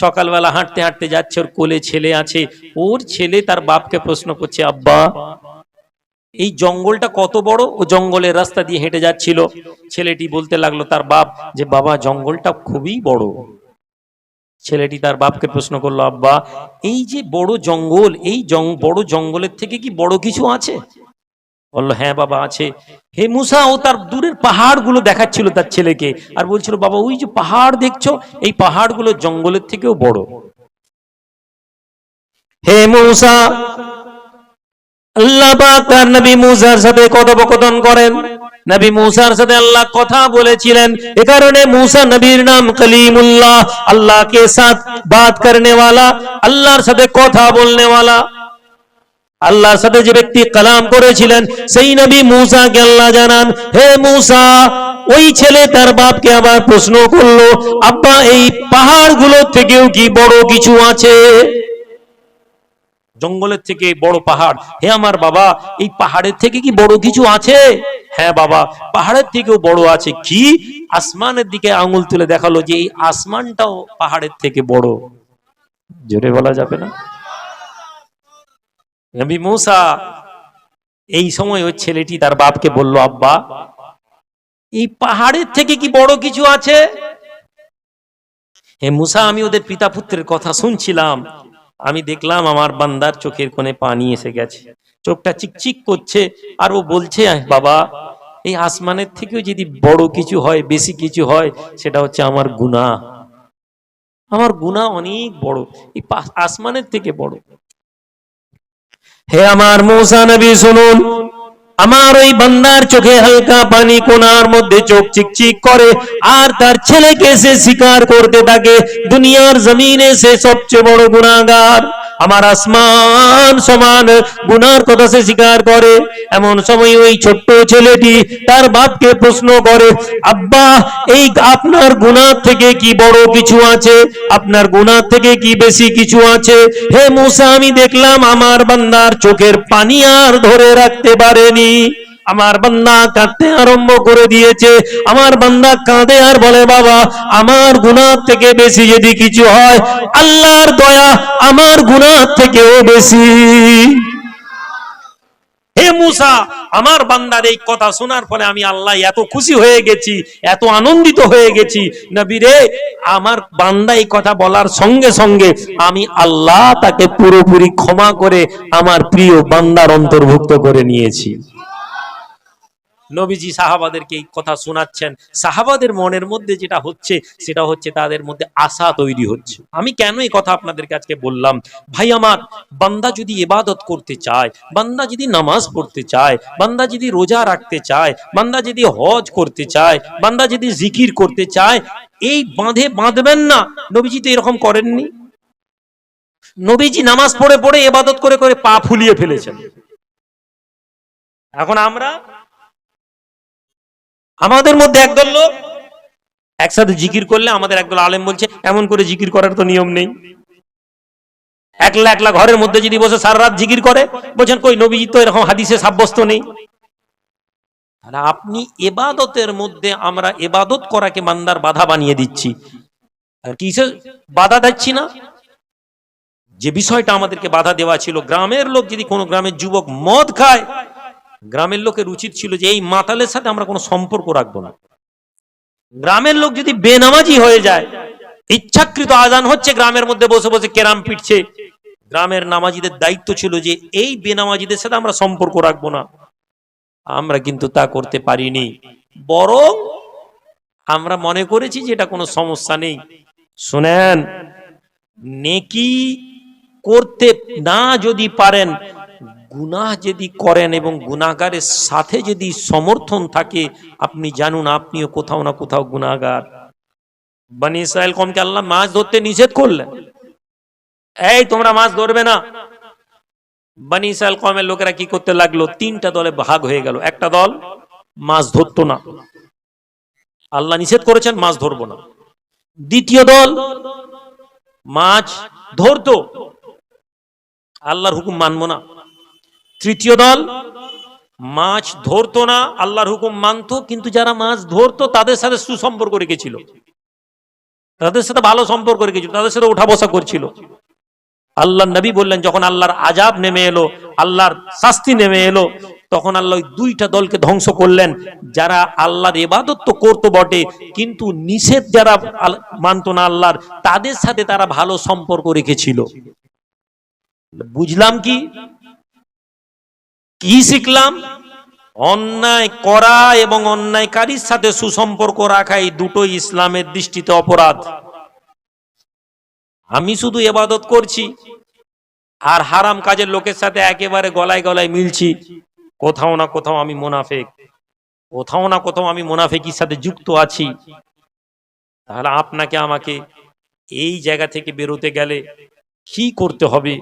সকালবেলা হাঁটতে হাঁটতে যাচ্ছে, ওর কোলে ছেলে আছে, ওর ছেলে তার বাপকে প্রশ্ন করছে, আব্বা এই জঙ্গলটা কত বড়? ও জঙ্গলের রাস্তা দিয়ে হেঁটে যাচ্ছিল, ছেলেটি বলতে লাগলো তার বাপ যে বাবা জঙ্গলটা খুবই বড়। ছেলেটি তার বাপকে প্রশ্ন করলো, আব্বা এই যে বড় জঙ্গল, এই বড় জঙ্গলের থেকে কি বড় কিছু আছে? বললো, হ্যাঁ বাবা আছে। হে মুসা, ও তার দূরের পাহাড়গুলো দেখাচ্ছিল তার ছেলেকে, আর বলছিল, বাবা ওই যে পাহাড় দেখছো, এই পাহাড়গুলো জঙ্গলের থেকেও বড়। হে মুসা, আল্লাহ পাক তার নবী মুসার সাথে কথোপকথন করেন। নবী মুসার সাথে আল্লাহ কথা বলেছিলেন, এ কারণে মুসা নবীর নাম কলিমুল্লাহ, আল্লাহ কে সাথ বাত করনে ওয়ালা, আল্লাহর সাথে কথা বলনে ওয়ালা। আল্লাহর সাথে যে ব্যক্তি কালাম করেছিলেন সেই নবী মুসাকে আল্লাহ জানান, হে মুসা, ওই ছেলে তার বাপকে আবার প্রশ্ন করলো, আব্বা এই পাহাড়গুলোর থেকেও কি বড় কিছু আছে? জঙ্গলের থেকে বড় পাহাড়, হে আমার বাবা এই পাহাড়ের থেকে কি বড় কিছু আছে? হ্যাঁ বাবা, পাহাড়ের থেকেও বড় আছে। কি? আসমানের দিকে আঙুল তুলে দেখালো যে এই আসমানটাও পাহাড়ের থেকে বড়। জোরে বলা যাবে না? নবী মুসা এই সময় ওই ছেলেটি তার বাপকে বলল, আব্বা এই পাহাড়ের থেকে কি বড় কিছু আছে? হে মুসা, আমি ওদের পিতা পুত্রের কথা শুনছিলাম, আমি দেখলাম আমার বান্দার চোখের কোণে পানি এসে গেছে, চোখটা চিকচিক করছে, আর ও বলছে, বাবা এই আসমানের থেকেও যদি বড় কিছু হয়, বেশি কিছু হয়, সেটা হচ্ছে আমার গুনাহ। আমার গুনাহ অনেক বড়, এই আসমানের থেকে বড়। হে আমার মুসা নবী শুনুন, আমার ওই বান্দার চোখে হালকা পানি কোণার মধ্যে চোখ চিকচিক করে, আর তার ছেলেকে সে স্বীকার করতে থাকে দুনিয়ার জমিনে সে সবচেয়ে বড় গুনাহগার, আমার আসমান সমান গুনার কথা সে স্বীকার করে। এমন সময় ওই ছোট্ট ছেলেটি তার বাপকে প্রশ্ন করে, আব্বা এই আপনার গুনাহ থেকে কি বড় কিছু আছে? আপনার গুনাহ থেকে কি বেশি কিছু আছে? হে মুসা, আমি দেখলাম আমার বান্দার চোখের পানি আর ধরে রাখতে পারেনি, আমার বান্দা কাঁদতে আরম্ভ করে দিয়েছে। আমার বান্দা কাঁদে আর বলে, বাবা আমার গুনাহ থেকে বেশি যদি কিছু হয়, আল্লাহর দয়া আমার গুনাহ থেকেও বেশি। হে মুসা, আমার বান্দার এই কথা শোনার ফলে আমি আল্লাহ এত খুশি হয়ে গেছি, এত আনন্দিত হয়ে গেছি, নবী রে আমার বান্দা এই কথা বলার সঙ্গে সঙ্গে আমি আল্লাহ তাকে পুরোপুরি ক্ষমা করে আমার প্রিয় বান্দার অন্তর্ভুক্ত করে নিয়েছি। নবীজি সাহাবাদেরকে এই কথা শোনাচ্ছেন, সাহাবাদের মনের মধ্যে যেটা হচ্ছে সেটা হচ্ছে তাদের মধ্যে আশা তৈরি হচ্ছে। আমি কেন এই কথা আপনাদেরকে আজকে বললাম? ভাই আমার, বান্দা যদি ইবাদত করতে চায়, বান্দা যদি নামাজ পড়তে চায়, বান্দা যদি রোজা রাখতে চায়, বান্দা যদি হজ করতে চায়, বান্দা যদি জিকির করতে চায়, এই বাঁধে বাঁধবেন না। নবীজি তো এরকম করেননি। নবীজি নামাজ পড়ে পড়ে ইবাদত করে করে পা ফুলিয়ে ফেলেছেন। এখন আমাদের মধ্যে একদল লোক একসাথে জিকির করলে আমাদের একদল আলেম বলছে এমন করে জিকির করার তো নিয়ম নেই। একলা একলা ঘরের মধ্যে যদি বসে সারা রাত জিকির করে, বলছেন কই নবীজি তো এরকম হাদিসে সাব্যস্ত নেই। তাহলে আপনি ইবাদতের মধ্যে আমরা ইবাদত করাকে বান্দার বাধা বানিয়ে দিচ্ছি। আর কিসে বাধা দিচ্ছি না? যে বিষয়টা আমাদেরকে বাধা দেওয়া ছিল, গ্রামের লোক যদি কোনো গ্রামের যুবক মদ খায়, গ্রামের লোকের উচিত ছিল যে এই মাতালের সাথে আমরা কোনো সম্পর্ক রাখবো না। গ্রামের লোক যদি বেনামাজি হয়ে যায়, ইচ্ছাকৃত আজান হচ্ছে গ্রামের মধ্যে বসে বসে কেরাম পিটছে, গ্রামের নামাজিদের দায়িত্ব ছিল যে এই বেনামাজিদের সাথে আমরা সম্পর্ক রাখবো না। আমরা কিন্তু তা করতে পারিনি, বরং আমরা মনে করেছি যে এটা কোনো সমস্যা নেই। শুনেন, নেকি করতে না যদি পারেন, গুনাহ যদি করেন এবং গুনাহগারের সাথে যদি সমর্থন থাকে, আপনি জানুন আপনিও কোথাও না কোথাও গুনাহগার। বনি ইসরাইল কওমকে আল্লাহ মাছ ধরতে নিষেধ করলেন, এই তোমরা মাছ ধরবে না। বনি ইসরাইল কওমের লোকেরা কি করতে লাগলো? তিনটা দলে ভাগ হয়ে গেল। একটা দল মাছ ধরতো না, আল্লাহ নিষেধ করেছেন মাছ ধরবো না। দ্বিতীয় দল মাছ ধরতো, আল্লাহর হুকুম মানবো না। তৃতীয় দল মাছ ধরতো না, আল্লাহর হুকুম মানতো, কিন্তু যারা মাছ ধরতো তাদের সাথে সুসম্পর্ক রেখেছিল, তাদের সাথে ভালো সম্পর্ক রেখেছিল, তাদের সাথে ওঠা বসা করছিল। আল্লাহ নবী বললেন, যখন আল্লাহর আযাব নেমে এলো, আল্লাহর শাস্তি নেমে এলো, তখন আল্লাহ দুইটা দলকে ধ্বংস করলেন। যারা আল্লাহর ইবাদত তো করতো বটে, কিন্তু নিষেধ যারা মানতো না আল্লাহর, তাদের সাথে তারা ভালো সম্পর্ক রেখেছিল। বুঝলাম কি শিখলাম? অন্যায় করা এবং অন্যায়কারীর সাথে সুসম্পর্ক রাখা, এই দুটোই ইসলামের দৃষ্টিতে অপরাধ। আমি শুধু ইবাদত করছি আর হারাম কাজের লোকের সাথে একেবারে গলায় গলায় মিলছি, কোথাও না কোথাও আমি মুনাফিক, কোথাও না কোথাও আমি মুনাফিকের সাথে যুক্ত আছি। তাহলে আপনাকে আমাকে এই জায়গা থেকে বেরোতে গেলে কি করতে হবে?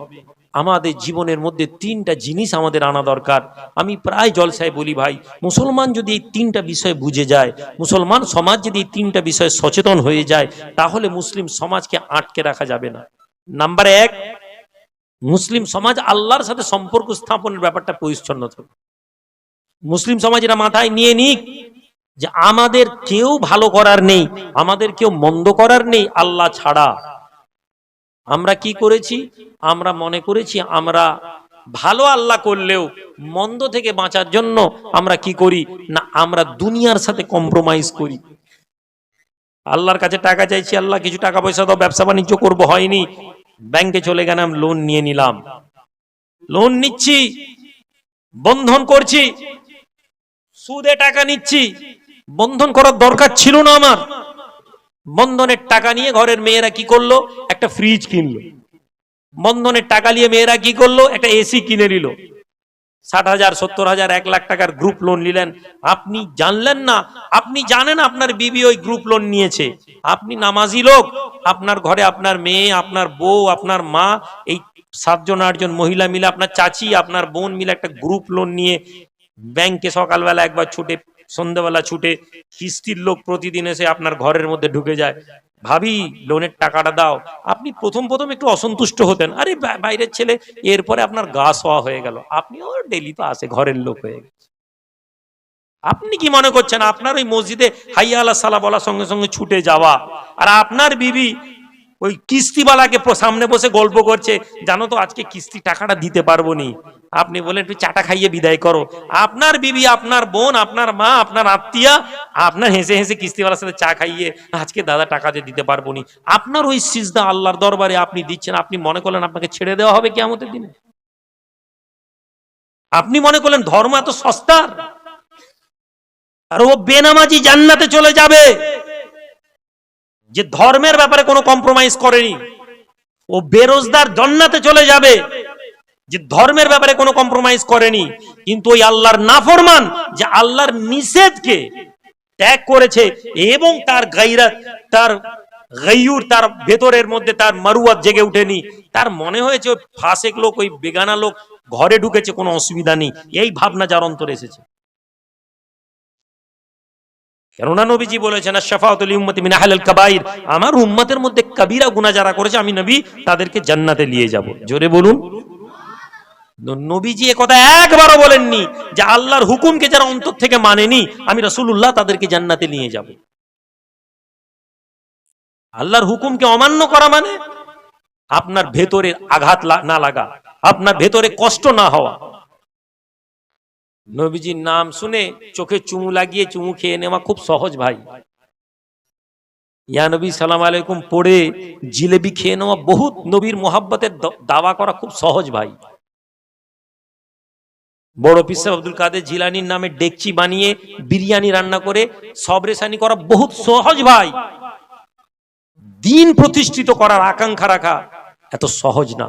আমাদের জীবনের মধ্যে তিনটা জিনিস আমাদের আনা দরকার। আমি প্রায় জলসায় বলি, ভাই, মুসলমান যদি এই তিনটা বিষয় বুঝে যায়, মুসলমান সমাজ যদি এই তিনটা বিষয়ে সচেতন হয়ে যায়, তাহলে মুসলিম সমাজকে আটকে রাখা যাবে না। নাম্বার এক, মুসলিম সমাজ আল্লাহর সাথে সম্পর্ক স্থাপনের ব্যাপারটা পরিচ্ছন্ন থাকবে। মুসলিম সমাজ এটা মাথায় নিয়ে নিক যে আমাদের কেউ ভালো করার নেই, আমাদের কেউ মন্দ করার নেই আল্লাহ ছাড়া। আমরা কি করেছি? আমরা মনে করেছি আমরা ভালো আল্লাহ করলেও মন্দ থেকে বাঁচার জন্য আমরা কি করি না, আমরা দুনিয়ার সাথে কম্প্রোমাইজ করি। আল্লাহর কাছে টাকা চাইছি, আল্লাহ কিছু টাকা পয়সা দাও, ব্যবসা বাণিজ্য করবো, হয়নি, ব্যাংকে চলে গেলাম, লোন নিয়ে নিলাম, লোন নিচ্ছি, বন্ধন করছি, সুদে টাকা নিচ্ছি। বন্ধন করার দরকার ছিল না আমার। বন্ধনের টাকা নিয়ে ঘরের মেয়েরা কি করলো? একটা ফ্রিজ কিনলো। বন্ধনের টাকা নিয়ে মেয়েরা কি করলো? একটা এসি কিনে নিল। 60,000, 70,000, 1 লাখ টাকার গ্রুপ লোন নিলেন। আপনি জানলেন না, আপনি জানেন আপনার বিবি ওই গ্রুপ লোন নিয়েছে। আপনি নামাজি লোক, আপনার ঘরে আপনার মেয়ে, আপনার বউ, আপনার মা, এই 7 জন 8 জন মহিলা মিলে, আপনার চাচি, আপনার বোন মিলে একটা গ্রুপ লোন নিয়ে ব্যাংকে সকালবেলা একবার ছুটে, সন্ধ্যাবেলা ছুটে, কিস্তির লোক প্রতিদিন এসে আপনার ঘরের মধ্যে ঢুকে যায়, ভাবি লোনের টাকাটা দাও। আপনি প্রথম প্রথম একটু অসন্তুষ্ট হতেন, আরে বাইরের ছেলে, এরপরে আপনার গা সোয়া হয়ে গেল, আপনিও ডেলি তো আসে, ঘরের লোক হয়ে গেছে। আপনি কি মনে করছেন আপনার ওই মসজিদে হাইয়া আলা সালা বলার সঙ্গে সঙ্গে ছুটে যাওয়া, আর আপনার বিবি ওই কিস্তিওয়ালাকে সামনে বসে গল্প করছে, জানো তো আজকে কিস্তি টাকাটা দিতে পারবো নি, আপনি বলেন একটু চাটা খাইয়ে বিদায় করো। আপনার বিবি, আপনার বোন, আপনার মা, আপনার আত্মীয়া আপনার হেসে হেসে কিস্তিওয়ালার সাথে চা খাইয়ে, আজকে দাদা টাকা যে দিতে পারবো নি, আপনার ওই সিজদা আল্লাহর দরবারে আপনি দিচ্ছেন। আপনি মনে করলেন আপনাকে ছেড়ে দেওয়া হবে কিয়ামতের দিনে? আপনি মনে করলেন ধর্ম এত সস্তার? আর ও বেনামাজি জান্নাতে চলে যাবে যে ধর্মের ব্যাপারে কোনো কম্প্রোমাইজ করেনি। ও বেরোজগার জান্নাতে চলে যাবে যে ধর্মের ব্যাপারে কোনো কম্প্রোমাইজ করেনি। কিন্তু ওই আল্লাহর নাফরমান যে আল্লাহর নিষেধকে ত্যাগ করেছে এবং তার গায়রাত, তার গাইয়ুর, তার ভেতরের মধ্যে তার মারুয়াত জেগে উঠেনি, তার মনে হয়েছে ওই ফাসেক লোক, ওই বেগানা লোক ঘরে ঢুকেছে, কোনো অসুবিধা নেই, এই ভাবনা যার অন্তরে এসেছে। কেননা নবীজি বলেছেন আশ-শাফাআতু লিউম্মতি মিন আহলিল কাবাইর, আমার উম্মতের মধ্যে কবিরা গুনাহ যারা করেছে আমি নবী তাদেরকে জান্নাতে নিয়ে যাব। জোরে বলুন। নবীজি এ কথা একবারও বলেননি যে আল্লাহর হুকুমকে যারা অন্তর থেকে মানেনি আমি রাসূলুল্লাহ তাদেরকে জান্নাতে নিয়ে যাব। আল্লাহর হুকুমকে অমান্য করা মানে আপনার ভেতরে আঘাত না লাগা, আপনার ভেতরে কষ্ট না হওয়া। নবীজির নাম শুনে চোখে চুমু লাগিয়ে চুমু খেয়ে নেওয়া খুব সহজ ভাই। ইয়া নবী সালাম আলাইকুম পড়ে জিলেবি খেয়ে নেওয়া বহুত নবীর মোহাব্বতের দাওয়া করা খুব সহজ ভাই। বড় পীর সাহেব আব্দুল কাদের জিলানীর নামে ডেকচি বানিয়ে বিরিয়ানি রান্না করে সবরেসানি করা বহুত সহজ ভাই। দিন প্রতিষ্ঠিত করার আকাঙ্ক্ষা রাখা এত সহজ না।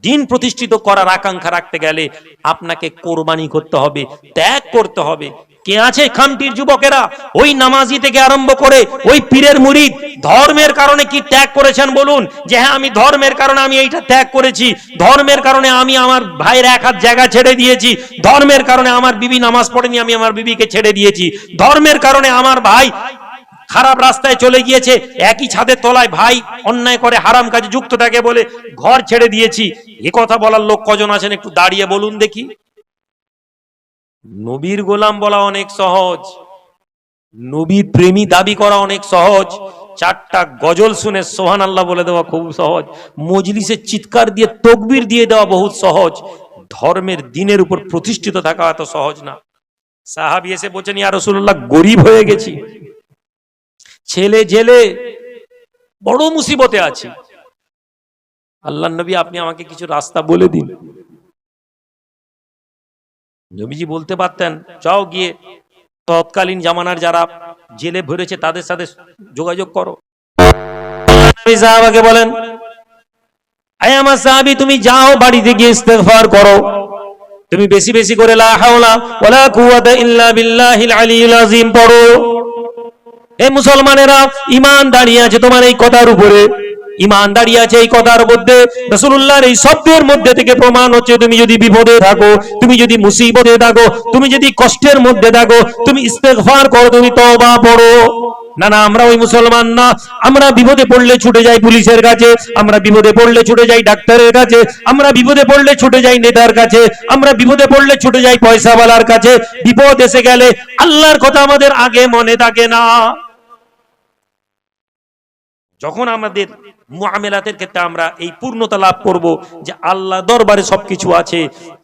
দিন প্রতিষ্ঠিত করার আকাঙ্ক্ষা রাখতে গেলে আপনাকে কোরবানি করতে হবে, ত্যাগ করতে হবে। কে আছে খামটির যুবকেরা, ওই নামাজি থেকে আরম্ভ করে ওই পীরের মুরিদ ধর্মের কারণে কি ত্যাগ করেছেন বলুন? যে হ্যাঁ আমি ধর্মের কারণে আমি এইটা ত্যাগ করেছি, ধর্মের কারণে আমি আমার ভাইয়ের এক হাত জায়গা ছেড়ে দিয়েছি, ধর্মের কারণে আমার বিবি নামাজ পড়েনি আমি আমার বিবিকে ছেড়ে দিয়েছি, ধর্মের কারণে আমার ভাই খারাপ রাস্তায় চলে গিয়েছে, একই ছাদের তলায় ভাই অন্যায় করে হারাম কাজে যুক্ত থাকে বলে ঘর ছেড়ে দিয়েছি। এ কথা বলার লোক কজন আছেন একটু দাঁড়িয়ে বলুন দেখি। নবীর গোলাম বলা অনেক সহজ, নবীর প্রেমী দাবি করা অনেক সহজ, চারটা গজল শুনে সুবহানাল্লাহ বলে দেওয়া খুব সহজ, মজলিসে চিৎকার দিয়ে তাকবীর দিয়ে দেওয়া বহুত সহজ, ধর্মের দ্বীনের উপর প্রতিষ্ঠিত থাকা এত সহজ না। সাহাবী এসে বলেন ইয়া রাসূলুল্লাহ গরীব হয়ে গেছি, ছেলে জেলে বড় মুসিবতে আছি, আল্লাহর নবী আপনি আমাকে কিছু রাস্তা বলে দিন। নবীজি বলতে পারতেন যাও গিয়ে তৎকালীন জামানার যারা জেলে ভরেছে তাদের সাথে যোগাযোগ করো। নবী সাহাবাকে বলেন আয় আমার সাহাবী তুমি যাও বাড়িতে গিয়ে ইস্তেগফার করো, তুমি বেশি বেশি করে লা হাওলা ওয়ালা কুওয়াতা ইল্লা বিল্লাহিল আলিয়্যিল আযীম পড়ো। এ মুসলমানেরা ঈমান দাঁড়িয়ে আছে তোমার এই কথার উপরে, ঈমান দাঁড়িয়ে আছে এই কথার মধ্যে, রাসূলুল্লাহর এই শব্দের মধ্যে থেকে প্রমাণ হচ্ছে তুমি যদি বিপদে থাকো, তুমি যদি মুসিবতে থাকো, তুমি যদি কষ্টের মধ্যে থাকো, তুমি ইস্তেগফার করো, তুমি তওবা পড়ো। না না আমরা ওই মুসলমান না, আমরা বিপদে পড়লে ছুটে যাই পুলিশের কাছে, আমরা বিপদে পড়লে ছুটে যাই ডাক্তারের কাছে, আমরা বিপদে পড়লে ছুটে যাই নেতার কাছে, আমরা বিপদে পড়লে ছুটে যাই পয়সাওয়ালার কাছে। বিপদ এসে গেলে আল্লাহর কথা আমাদের আগে মনে থাকে না। যখন আমাদের মুআমেলাতের ক্ষেত্রে আমরা এই পূর্ণতা লাভ করব যে আল্লাহ দরবারে সবকিছু আছে,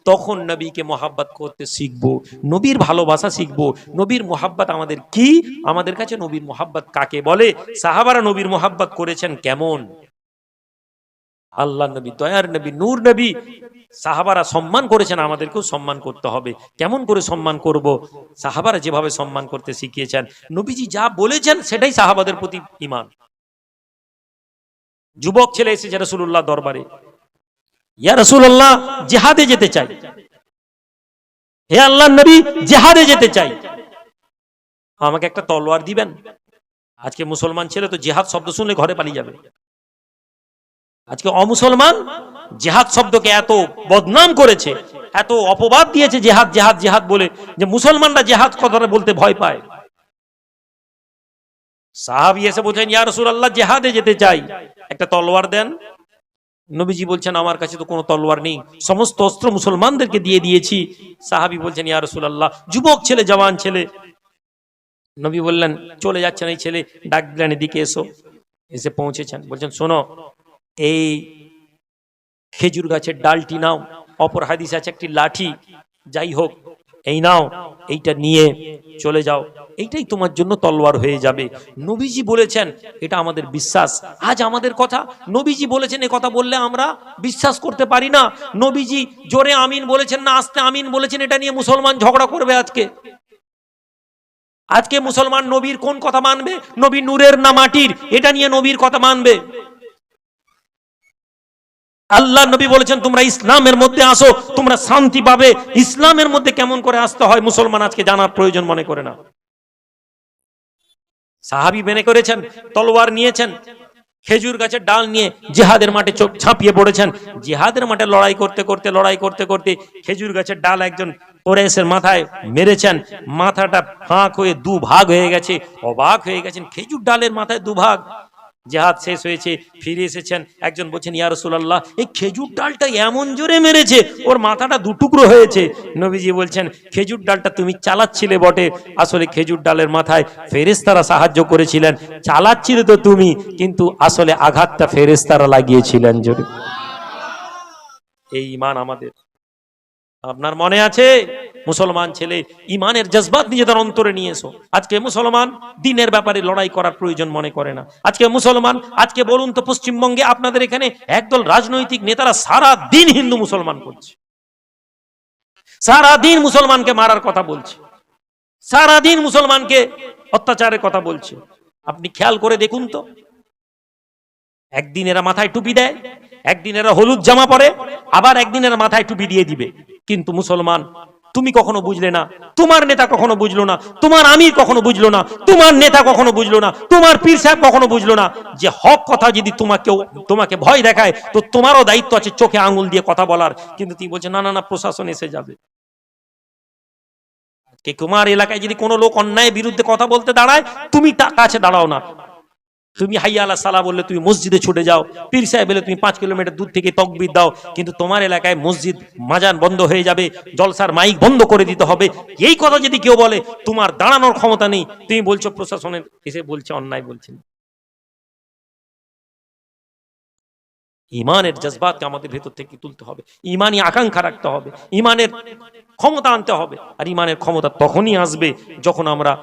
তখন নবীকে মহাব্বত করতে শিখবো, নবীর ভালোবাসা শিখবো। নবীর মহাব্বত আমাদের কি, আমাদের কাছে নবীর মহাব্বত কাকে বলে, সাহাবারা নবীর মহাব্বত করেছেন কেমন, আল্লাহ নবী দয়ার নবী নূর নবী সাহাবারা সম্মান করেছেন, আমাদেরকেও সম্মান করতে হবে। কেমন করে সম্মান করব? সাহাবারা যেভাবে সম্মান করতে শিখিয়েছেন, নবীজি যা বলেছেন সেটাই সাহাবাদের প্রতি ঈমান। যুবক ছেলে এসেছে রাসূলুল্লাহ দরবারে, ইয়া রাসূলুল্লাহ জিহাদে যেতে চাই, হে আল্লাহর নবী জিহাদে যেতে চাই, আমাকে একটা তলোয়ার দিবেন। আজকে মুসলমান ছেলে তো জিহাদ শব্দ শুনলে ঘরে পালিয়ে যাবে। আজকে অমুসলমান জিহাদ শব্দকে এত বদনাম করেছে, এত অপবাদ দিয়েছে জিহাদ জিহাদ জিহাদ বলে, যে মুসলমানরা জিহাদ কথাটা বলতে ভয় পায়। সাহাবী এসে বলছেন ইয়া রাসূলুল্লাহ জিহাদে যেতে চাই, একটা তলোয়ার দেন। নবীজি বলছেন আমার কাছে তো কোনো তলোয়ার নেই, সমস্ত অস্ত্র মুসলমানদেরকে দিয়ে দিয়েছি। সাহাবী বলছেন ইয়া রাসূলুল্লাহ, যুবক ছেলে জওয়ান ছেলে। নবী বললেন চলে যাচ্ছেন এই ছেলে, ডাক দিলেন এদিকে এসো। এসে পৌঁছেছেন, বলছেন শোনো এই খেজুর গাছের ডালটি নাও, অপর হাদিস আছে একটি লাঠি, যাই হোক এই নাও, এইটা নিয়ে চলে যাও, এইটাই তোমার জন্য তলোয়ার হয়ে যাবে। নবীজি বলেছেন, এটা আমাদের বিশ্বাস। আজ আমাদের কথা নবীজি বলেছেন, এ কথা বললে আমরা বিশ্বাস করতে পারি না। নবীজি জোরে আমিন বলেছেন না আস্তে আমিন বলেছেন, এটা নিয়ে মুসলমান ঝগড়া করবে। আজকে মুসলমান নবীর কোন কথা মানবে? নবী নূরের না মাটির, এটা নিয়ে নবীর কথা মানবে। আল্লাহ নবী বলেছেন তোমরা ইসলামের মধ্যে আসো, তোমরা শান্তি পাবে। ইসলামের মধ্যে কেমন করে আসতে হয় মুসলমান আজকে জানার প্রয়োজন মনে করে না। সাহাবী মেনে করেছেন, তলোয়ার নিয়েছেন, খেজুর গাছের ডাল নিয়ে জিহাদের মাঠে চোখ ঝাঁপিয়ে পড়েছেন। জিহাদের মাঠে লড়াই করতে করতে খেজুর গাছের ডাল একজন কুরাইশের মাথায় মেরেছেন, মাথাটা ফাঁক হয়ে দুভাগ হয়ে গেছে। অবাক হয়ে গেছেন, খেজুর ডালের মাথায় দুভাগ। জিহাদ শেষ হয়েছে, ফিরে এসেছেন, একজন বলছেন ইয়া রাসূলুল্লাহ, এই খেজুর ডালটা এমন জোরে মেরেছে ওর মাথাটা দুটুকরো হয়েছে। নবীজি বলছেন, খেজুর ডালটা তুমি চালাচ্ছিলে বটে, আসলে খেজুর ডালের মাথায় ফেরেশতারা সাহায্য করেছিলেন, চালাচ্ছিলে তো তুমি, কিন্তু আসলে আঘাতটা ফেরেশতারা লাগিয়েছিলেন জোরে। এই ঈমান আমাদের। আপনার মনে আছে, মুসলমান ছেলে ইমানের জজবাত নিজেদের অন্তরে নিয়ে এসো। আজকে মুসলমান দিনের ব্যাপারে লড়াই করার প্রয়োজন মনে করে না। আজকে মুসলমান, আজকে বলুন তো পশ্চিমবঙ্গে আপনাদের এখানে একদল রাজনৈতিক নেতারা সারা দিন হিন্দু মুসলমান করছে, সারা দিন মুসলমানকে মারার কথা বলছে, সারা দিন মুসলমানকে অত্যাচারের কথা বলছে। আপনি খেয়াল করে দেখুন তো, একদিন এরা মাথায় টুপি দেয়, একদিন এরা হলুদ জামা পরে, আবার একদিন এরা মাথায় টুপি দিয়ে দিবে। কিন্তু মুসলমান, তুমি কখনো বুঝলে না, তোমার নেতা কখনো বুঝলো না, তোমার আমির কখনো বুঝলো না, তোমার নেতা কখনো বুঝলো না, তোমার পীর সাহেব কখনো বুঝলো না যে হক কথা যদি তোমাকে ভয় দেখায় তো তোমারও দায়িত্ব আছে চোখে আঙুল দিয়ে কথা বলার। কিন্তু তুমি বলছে না না না, প্রশাসন এসে যাবে। কে তোমার এলাকায় যদি কোনো লোক অন্যায় বিরুদ্ধে কথা বলতে দাঁড়ায়, তুমি তার কাছে দাঁড়াও না। তুমি হাইয়া আলা সালা বললে তুমি মসজিদে ছুটে যাও, পীর সাহেব বলে তুমি 5 কিলোমিটার দূর থেকে তাকবীর দাও। কিন্তু তোমার এলাকায় মসজিদ মাজান বন্ধ হয়ে যাবে, জলসার মাইক বন্ধ করে দিতে হবে, এই কথা যদি কেউ বলে তোমার দাঁড়ানোর ক্ষমতা নেই। তুমি বলছো প্রশাসনের এসে বলছে অন্যায় বলছেন। ইমানের জজবাতকে আমাদের ভেতর থেকে তুলতে হবে, ইমানি আকাঙ্ক্ষা রাখতে হবে, ইমানের ক্ষমতা আনতে হবে। আর ইমানের ক্ষমতা তখনই আসবে যখন আমরা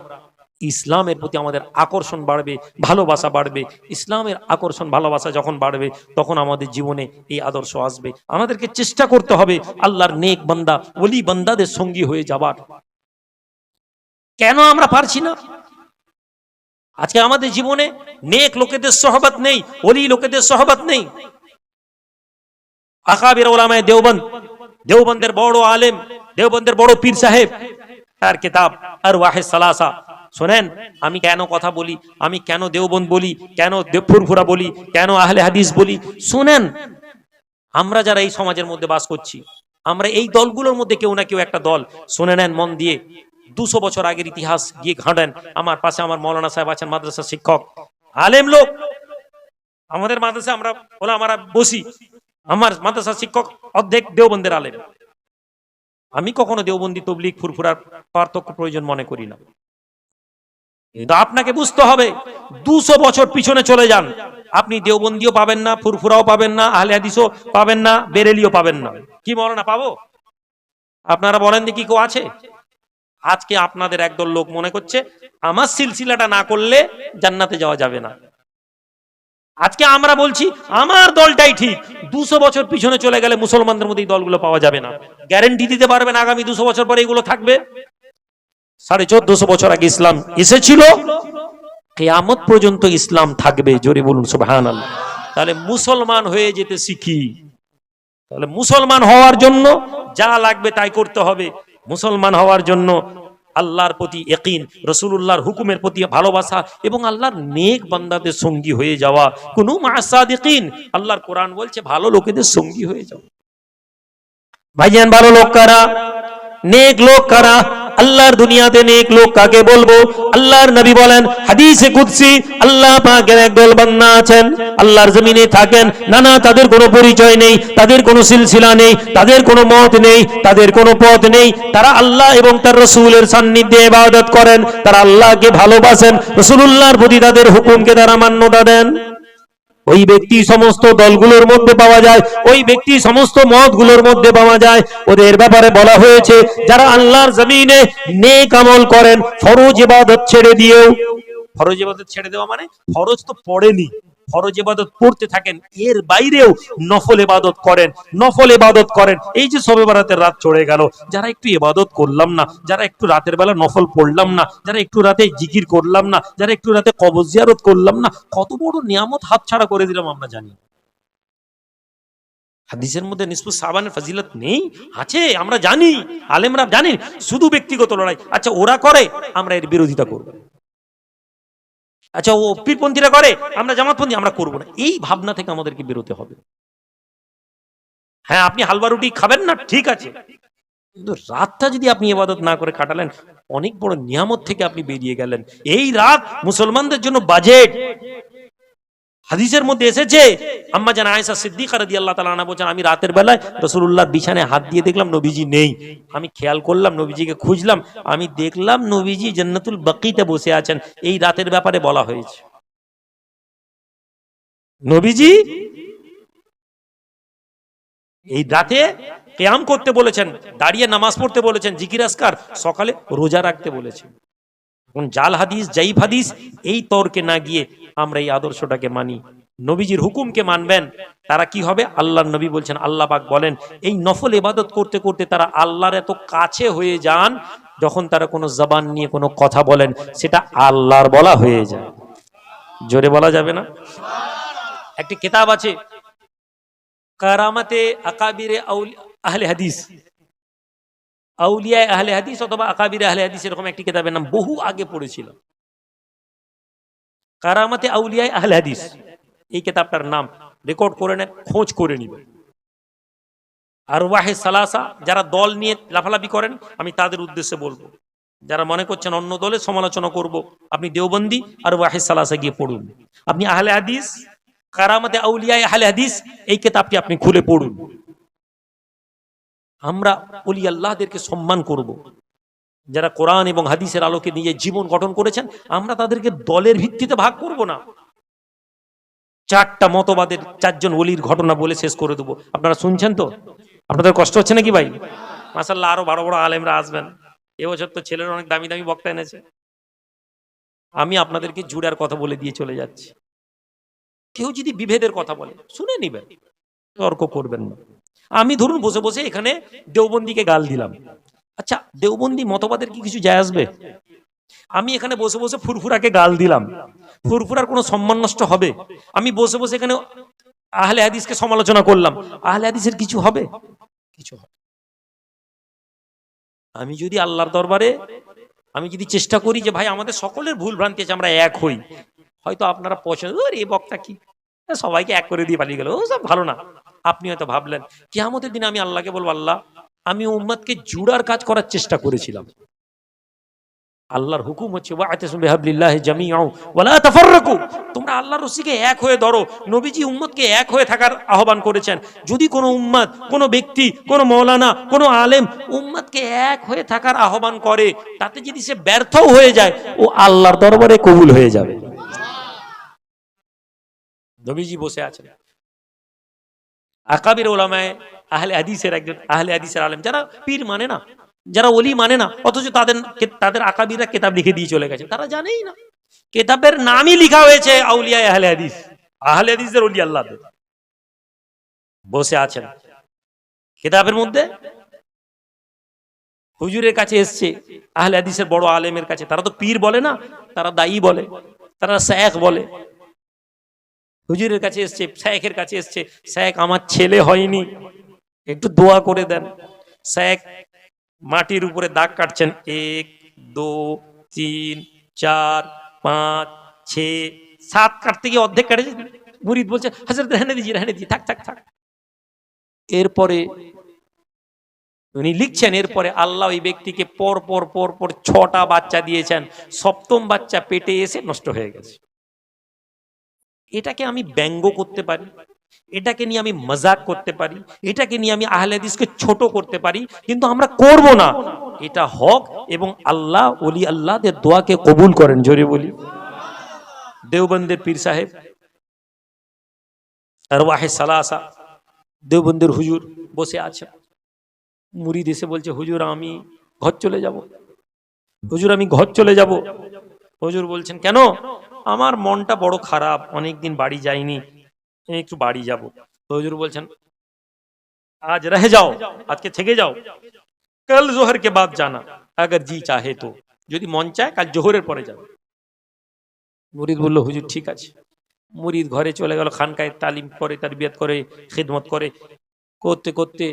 ইসলামের প্রতি আমাদের আকর্ষণ বাড়বে, ভালোবাসা বাড়বে। ইসলামের আকর্ষণ ভালোবাসা যখন বাড়বে তখন আমাদের জীবনে এই আদর্শ আসবে। আমাদেরকে চেষ্টা করতে হবে আল্লাহর নেক বান্দা, ওলি বান্দাদের সঙ্গী হয়ে যাবার। কেন আমরা পারছি না? আজকে আমাদের জীবনে নেক লোকেদের সহবত নেই, ওলি লোকেদের সহবত নেই। আকাবির উলামায়ে দেওবন্দ, দেওবন্দের বড় আলেম, দেওবন্দের বড় পীর সাহেব, তার কিতাব আরওয়াহে সালাসা শোনেন। আমি কেন কথা বলি, আমি কেন দেওবন্দ বলি, কেন ফুরফুরা বলি, কেন আহলে হাদিস বলি, শুনেন। আমরা যারা এই সমাজের মধ্যে বাস করছি, আমরা এই দলগুলোর মধ্যে কেউ না কেউ একটা দল, শুনে নেন মন দিয়ে, 200 বছর আগের ইতিহাস গিয়ে ঘাঁটেন। আমার পাশে আমার মৌলানা সাহেব আছেন, মাদ্রাসা শিক্ষক, আলেম লোক। আমাদের মাদ্রাসা আমরা বসি, আমার মাদ্রাসা শিক্ষক অর্ধেক দেওবন্দের আলেম। আমি কখনো দেওবন্দি তবলিগ ফুরফুরার পার্থক্য প্রয়োজন মনে করি না। কিন্তু আপনাকে বুঝতে হবে, 200 বছর পিছনে চলে যান, আপনি দেওবন্দিও পাবেন না, ফুরফুরাও পাবেন না, আহলে হাদিসও পাবেন না, বেরেলিও পাবেন না। কি মৌলানা পাবো? আপনারা বলেন দেখি কেউ আছে? আজকে আপনাদের একদল লোক মনে করছে আমার সিলসিলাটা না করলে জান্নাতে যাওয়া যাবে না। আজকে আমরা বলছি আমার দলটাই ঠিক। 200 বছর পিছনে চলে গেলে মুসলমানদের মধ্যে এই দলগুলো পাওয়া যাবে না। গ্যারান্টি দিতে পারবেন আগামী 200 বছর পরে এগুলো থাকবে? 1450 বছর আগে ইসলাম এসেছিল, কিয়ামত পর্যন্ত ইসলাম থাকবে। জোরে বলুন সুবহানাল্লাহ। তাহলে মুসলমান হয়ে যেতে শিখি। তাহলে মুসলমান হওয়ার জন্য যা লাগবে তাই করতে হবে। মুসলমান হওয়ার জন্য আল্লাহর প্রতি ইয়াকিন, রাসূলুল্লাহর হুকুমের প্রতি ভালোবাসা এবং আল্লাহর নেক বান্দাদের সঙ্গী হয়ে যাওয়া। কুনু মা'আস সাদিকিন, আল্লাহর কোরআন বলছে ভালো লোকেদের সঙ্গী হয়ে যাও। ভাইজান, ভালো লোক কারা? নেক লোক কারা? আল্লাহর দুনিয়াতে নেক লোক কাকে বলবো? আল্লাহর নবী বলেন হাদিসে কুদসি, আল্লাহ পাকের একদল বান্দা আছেন আল্লাহর জমিনে থাকেন, না না তাদের কোনো পরিচয় নেই, তাদের কোনো সিলসিলা নেই, তাদের কোনো মত নেই, তাদের কোনো পথ নেই। তারা আল্লাহ এবং তার রাসূলের সান্নিধ্যে ইবাদত করেন, তারা আল্লাহকে ভালোবাসেন, রাসূলুল্লাহর প্রতি তাদের হুকুমকে তারা মান্যতা দেন। ওই ব্যক্তি সমস্ত দলগুলোর মধ্যে পাওয়া যায়, ওই ব্যক্তি সমস্ত মতগুলোর মধ্যে পাওয়া যায়। ওদের ব্যাপারে বলা হয়েছে যারা আল্লাহর জমিনে নেক আমল করেন, ফরজ ইবাদত ছেড়ে দিয়েও, ফরজ ইবাদত ছেড়ে দেওয়া মানে ফরজ তো পড়েনি, ফরজ ইবাদত পড়তে থাকেন, এর বাইরেও নফল ইবাদত করেন, নফল ইবাদত করেন। এই যে শবে বরাতের রাত চলে গেল, যারা একটু ইবাদত করলাম না, যারা একটু রাতের বেলা নফল পড়লাম না, যারা একটু রাতে জিকির করলাম না, যারা একটু রাতে কবর জিয়ারত করলাম না, কত বড় নিয়ামত হাতছাড়া করে দিলাম আমরা জানি। হাদিসের মধ্যে নিসফুস সাবানের ফজিলত নেই? আছে, আমরা জানি, আলেমরা জানি। শুধু ব্যক্তিগত লড়াই, আচ্ছা ওরা করে, আমরা এর বিরোধিতা করব। আচ্ছা ও পীরপন্থীরা করে, আমরা জামাতপন্থী, আমরা করবো না, এই ভাবনা থেকে আমাদেরকে বেরোতে হবে। হ্যাঁ আপনি হালুয়া রুটি খাবেন না, ঠিক আছে, কিন্তু রাতটা যদি আপনি ইবাদত না করে কাটালেন, অনেক বড় নিয়ামত থেকে আপনি বেরিয়ে গেলেন। এই রাত মুসলমানদের জন্য বাজেট। হাদিসের মধ্যে এসেছে, আম্মা জান আয়েশা সিদ্দিকা রাদিয়াল্লাহু তাআলা আনহা বলেন, আমি রাতের বেলায় রাসূলুল্লাহর বিছানায় হাত দিয়ে দেখলাম নবীজি নেই। আমি খেয়াল করলাম, নবীজিকে খুঁজলাম, আমি দেখলাম নবীজি জান্নাতুল বাকিতে বসে আছেন। এই রাতের ব্যাপারে বলা হয়েছে, নবীজি এই রাতে কিয়াম করতে বলেছেন, দাঁড়িয়ে নামাজ পড়তে বলেছেন, জিকির আজকার, সকালে রোজা রাখতে বলেছেন। কোন জাল হাদিস জাইফ হাদিস এই তর্কে না গিয়ে আমরা এই আদর্শটাকে মানি, নবীজির হুকুমকে মানবেন। তারা কি হবে, আল্লাহর নবী বলছেন, আল্লাহ পাক বলেন এই নফল ইবাদত করতে করতে তারা আল্লাহর এত কাছে হয়ে যান, যখন তারা কোনো জবান নিয়ে কোনো কথা বলেন সেটা আল্লাহর বলা হয়ে যায়। জোরে বলা যাবে না? একটি কিতাব আছে, কারামাতে আকাবিরে আহলে হাদিস, আউলিয়া আহলে হাদিস অথবা আকাবিরে আহলে হাদিস, এরকম একটি কিতাবের নাম, বহু আগে পড়েছিলাম, কারামাতে আউলিয়া আহলে হাদিস, এই কিতাবটার নাম রেকর্ড করে নেন, খোঁজ করে নিবেন। আর ওয়াহে সালাসা, যারা দল নিয়ে লাফালাফি করেন আমি তাদের উদ্দেশ্যে বলবো, যারা মনে করছেন অন্য দলের সমালোচনা করব, আপনি দেওবন্দি আর ওয়াহে সালাসা গিয়ে পড়ুন। আপনি আহলে হাদিস, কারামাতে আউলিয়া আহলে হাদিস, এই কিতাবটি আপনি খুলে পড়ুন। আমরা ওলি আল্লাহদেরকে সম্মান করব, যারা কোরআন এবং হাদিসের আলোকে নিয়ে জীবন গঠন করেছেন, আমরা তাদেরকে দলের ভিত্তিতে ভাগ করব না। চারটা মতবাদের চারজন ওলির ঘটনা বলে শেষ করে দেবো, আপনারা শুনছেন তো? আপনাদের কষ্ট হচ্ছে নাকি ভাই? মাশাআল্লাহ, আরো বড় বড় আলেমরা আসবেন এবছর, তো ছেলের অনেক দামি দামি বক্তা এনেছে। আমি আপনাদেরকে জুড়ার কথা বলে দিয়ে চলে যাচ্ছি। কেউ যদি বিভেদের কথা বলে শুনে নিবেন, তর্ক করবেন না। আমি ধরুন বসে বসে এখানে দেওবন্দিকে গাল দিলাম, আচ্ছা দেওবন্দি মতবাদের কি কিছু যায় আসবে? আমি এখানে বসে বসে ফুরফুরাকে গাল দিলাম, ফুরফুরার কোনো সম্মান নষ্ট হবে? আমি বসে বসে এখানে আহলে হাদিসকে সমালোচনা করলাম, আহলে হাদিসের কিছু হবে? কিছু হবে। আমি যদি আল্লাহর দরবারে আমি যদি চেষ্টা করি যে ভাই আমাদের সকলের ভুল ভ্রান্তি আছে, আমরা এক হই, হয়তো আপনারা পছন্দ, এই বক্তা কি সবাইকে এক করে দিয়ে পালিয়ে গেল, ও সব ভালো না। আপনি হয়তো ভাবলেন, কিয়ামতের দিনে আমি আল্লাহকে বলবো, আল্লাহ আমি উম্মতকে জুড়ার কাজ করার চেষ্টা করেছিলাম, আল্লাহর হুকুম হচ্ছে ওয়া'তাসিমু বিহাবলিল্লাহি জামিআন ওয়া লা তাফাররাকু, তোমরা আল্লাহর রশিকে এক হয়ে ধরো। নবীজি উম্মতকে এক হয়ে থাকার আহ্বান করেছেন। যদি কোনো উম্মত, কোনো ব্যক্তি, কোনো মাওলানা, কোনো আলেম উম্মতকে এক হয়ে থাকার আহ্বান করে, তাতে যদি সে ব্যর্থও হয়ে যায়, ও আল্লাহর দরবারে কবুল হয়ে যাবে। নবীজি বসে আছেন, আকাবির উলামায়ে আহলে হাদিসের একজন আহলে হাদিসের আলেম, যারা পীর মানে না, যারা ওলি মানে না, অথচ তাদের আকাবিরা কিতাব লিখে দিয়ে চলে গেছে, তারা জানেই না কিতাবের নামই লেখা হয়েছে আউলিয়া আহলে হাদিস, আহলে হাদিসের ওলি আল্লাহ। বসে আছেন, কিতাবের মধ্যে হুজুরের কাছে এসছে, আহলে হাদিসের বড় আলেমের কাছে, তারা তো পীর বলে না, তারা দায়ী বলে, তারা শায়েখ বলে। হুজুরের কাছে এসছে, শায়েখের কাছে এসছে, শায়েখ আমার ছেলে হয়নি, একটু দোয়া করে দেন। শায়েখ মাটির উপরে দাগ কাটছেন, 1 2 3 4 5 6 7, কাটতে গিয়ে অর্ধেক কাটেছে। মুরিদ বলছে, হযরত रहने दीजिए, থাক থাক থাক। এরপরে উনি লিখছেন, এরপরে আল্লাহ ওই ব্যক্তিকে পর পর পর পর 6টা বাচ্চা দিয়েছেন, সপ্তম বাচ্চা পেটে এসে নষ্ট হয়ে গেছে। এটাকে আমি ব্যঙ্গ করতে পারি, এটাকে নিয়ে আমি মজাক করতে পারি, এটাকে নিয়ে আমি আহলে হাদিসকে ছোট করতে পারি, কিন্তু আমরা করব না। এটা হক, এবং আল্লাহ ওলি আল্লাহদের দোয়াকে কবুল করেন, জোরে বলি। দেওবন্দের পীর সাহেব আরওয়াহে সালাসা, দেওবন্দের হুজুর বসে আছে, মুরিদ এসে বলছে, হুজুর আমি ঘর চলে যাব, হুজুর আমি ঘর চলে যাব। হুজুর বলছেন, কেন? আমার মনটা বড় খারাপ, অনেকদিন বাড়ি যাইনি, একটু বাড়ি যাব। হুজুর বলছেন, আজ রহে যাও, আজকে থেকে যাও, কাল জোহর কে বাদ জানা, अगर जी चाहे तो, যদি মন চায় কাল জোহরের পরে যাবে। মুরিদ বলল, হুজুর ঠিক আছে। মুরিদ ঘরে চলে গেল, খানকায় তালিম করে, তারবিয়ত করে, খিদমত করে, করতে করতে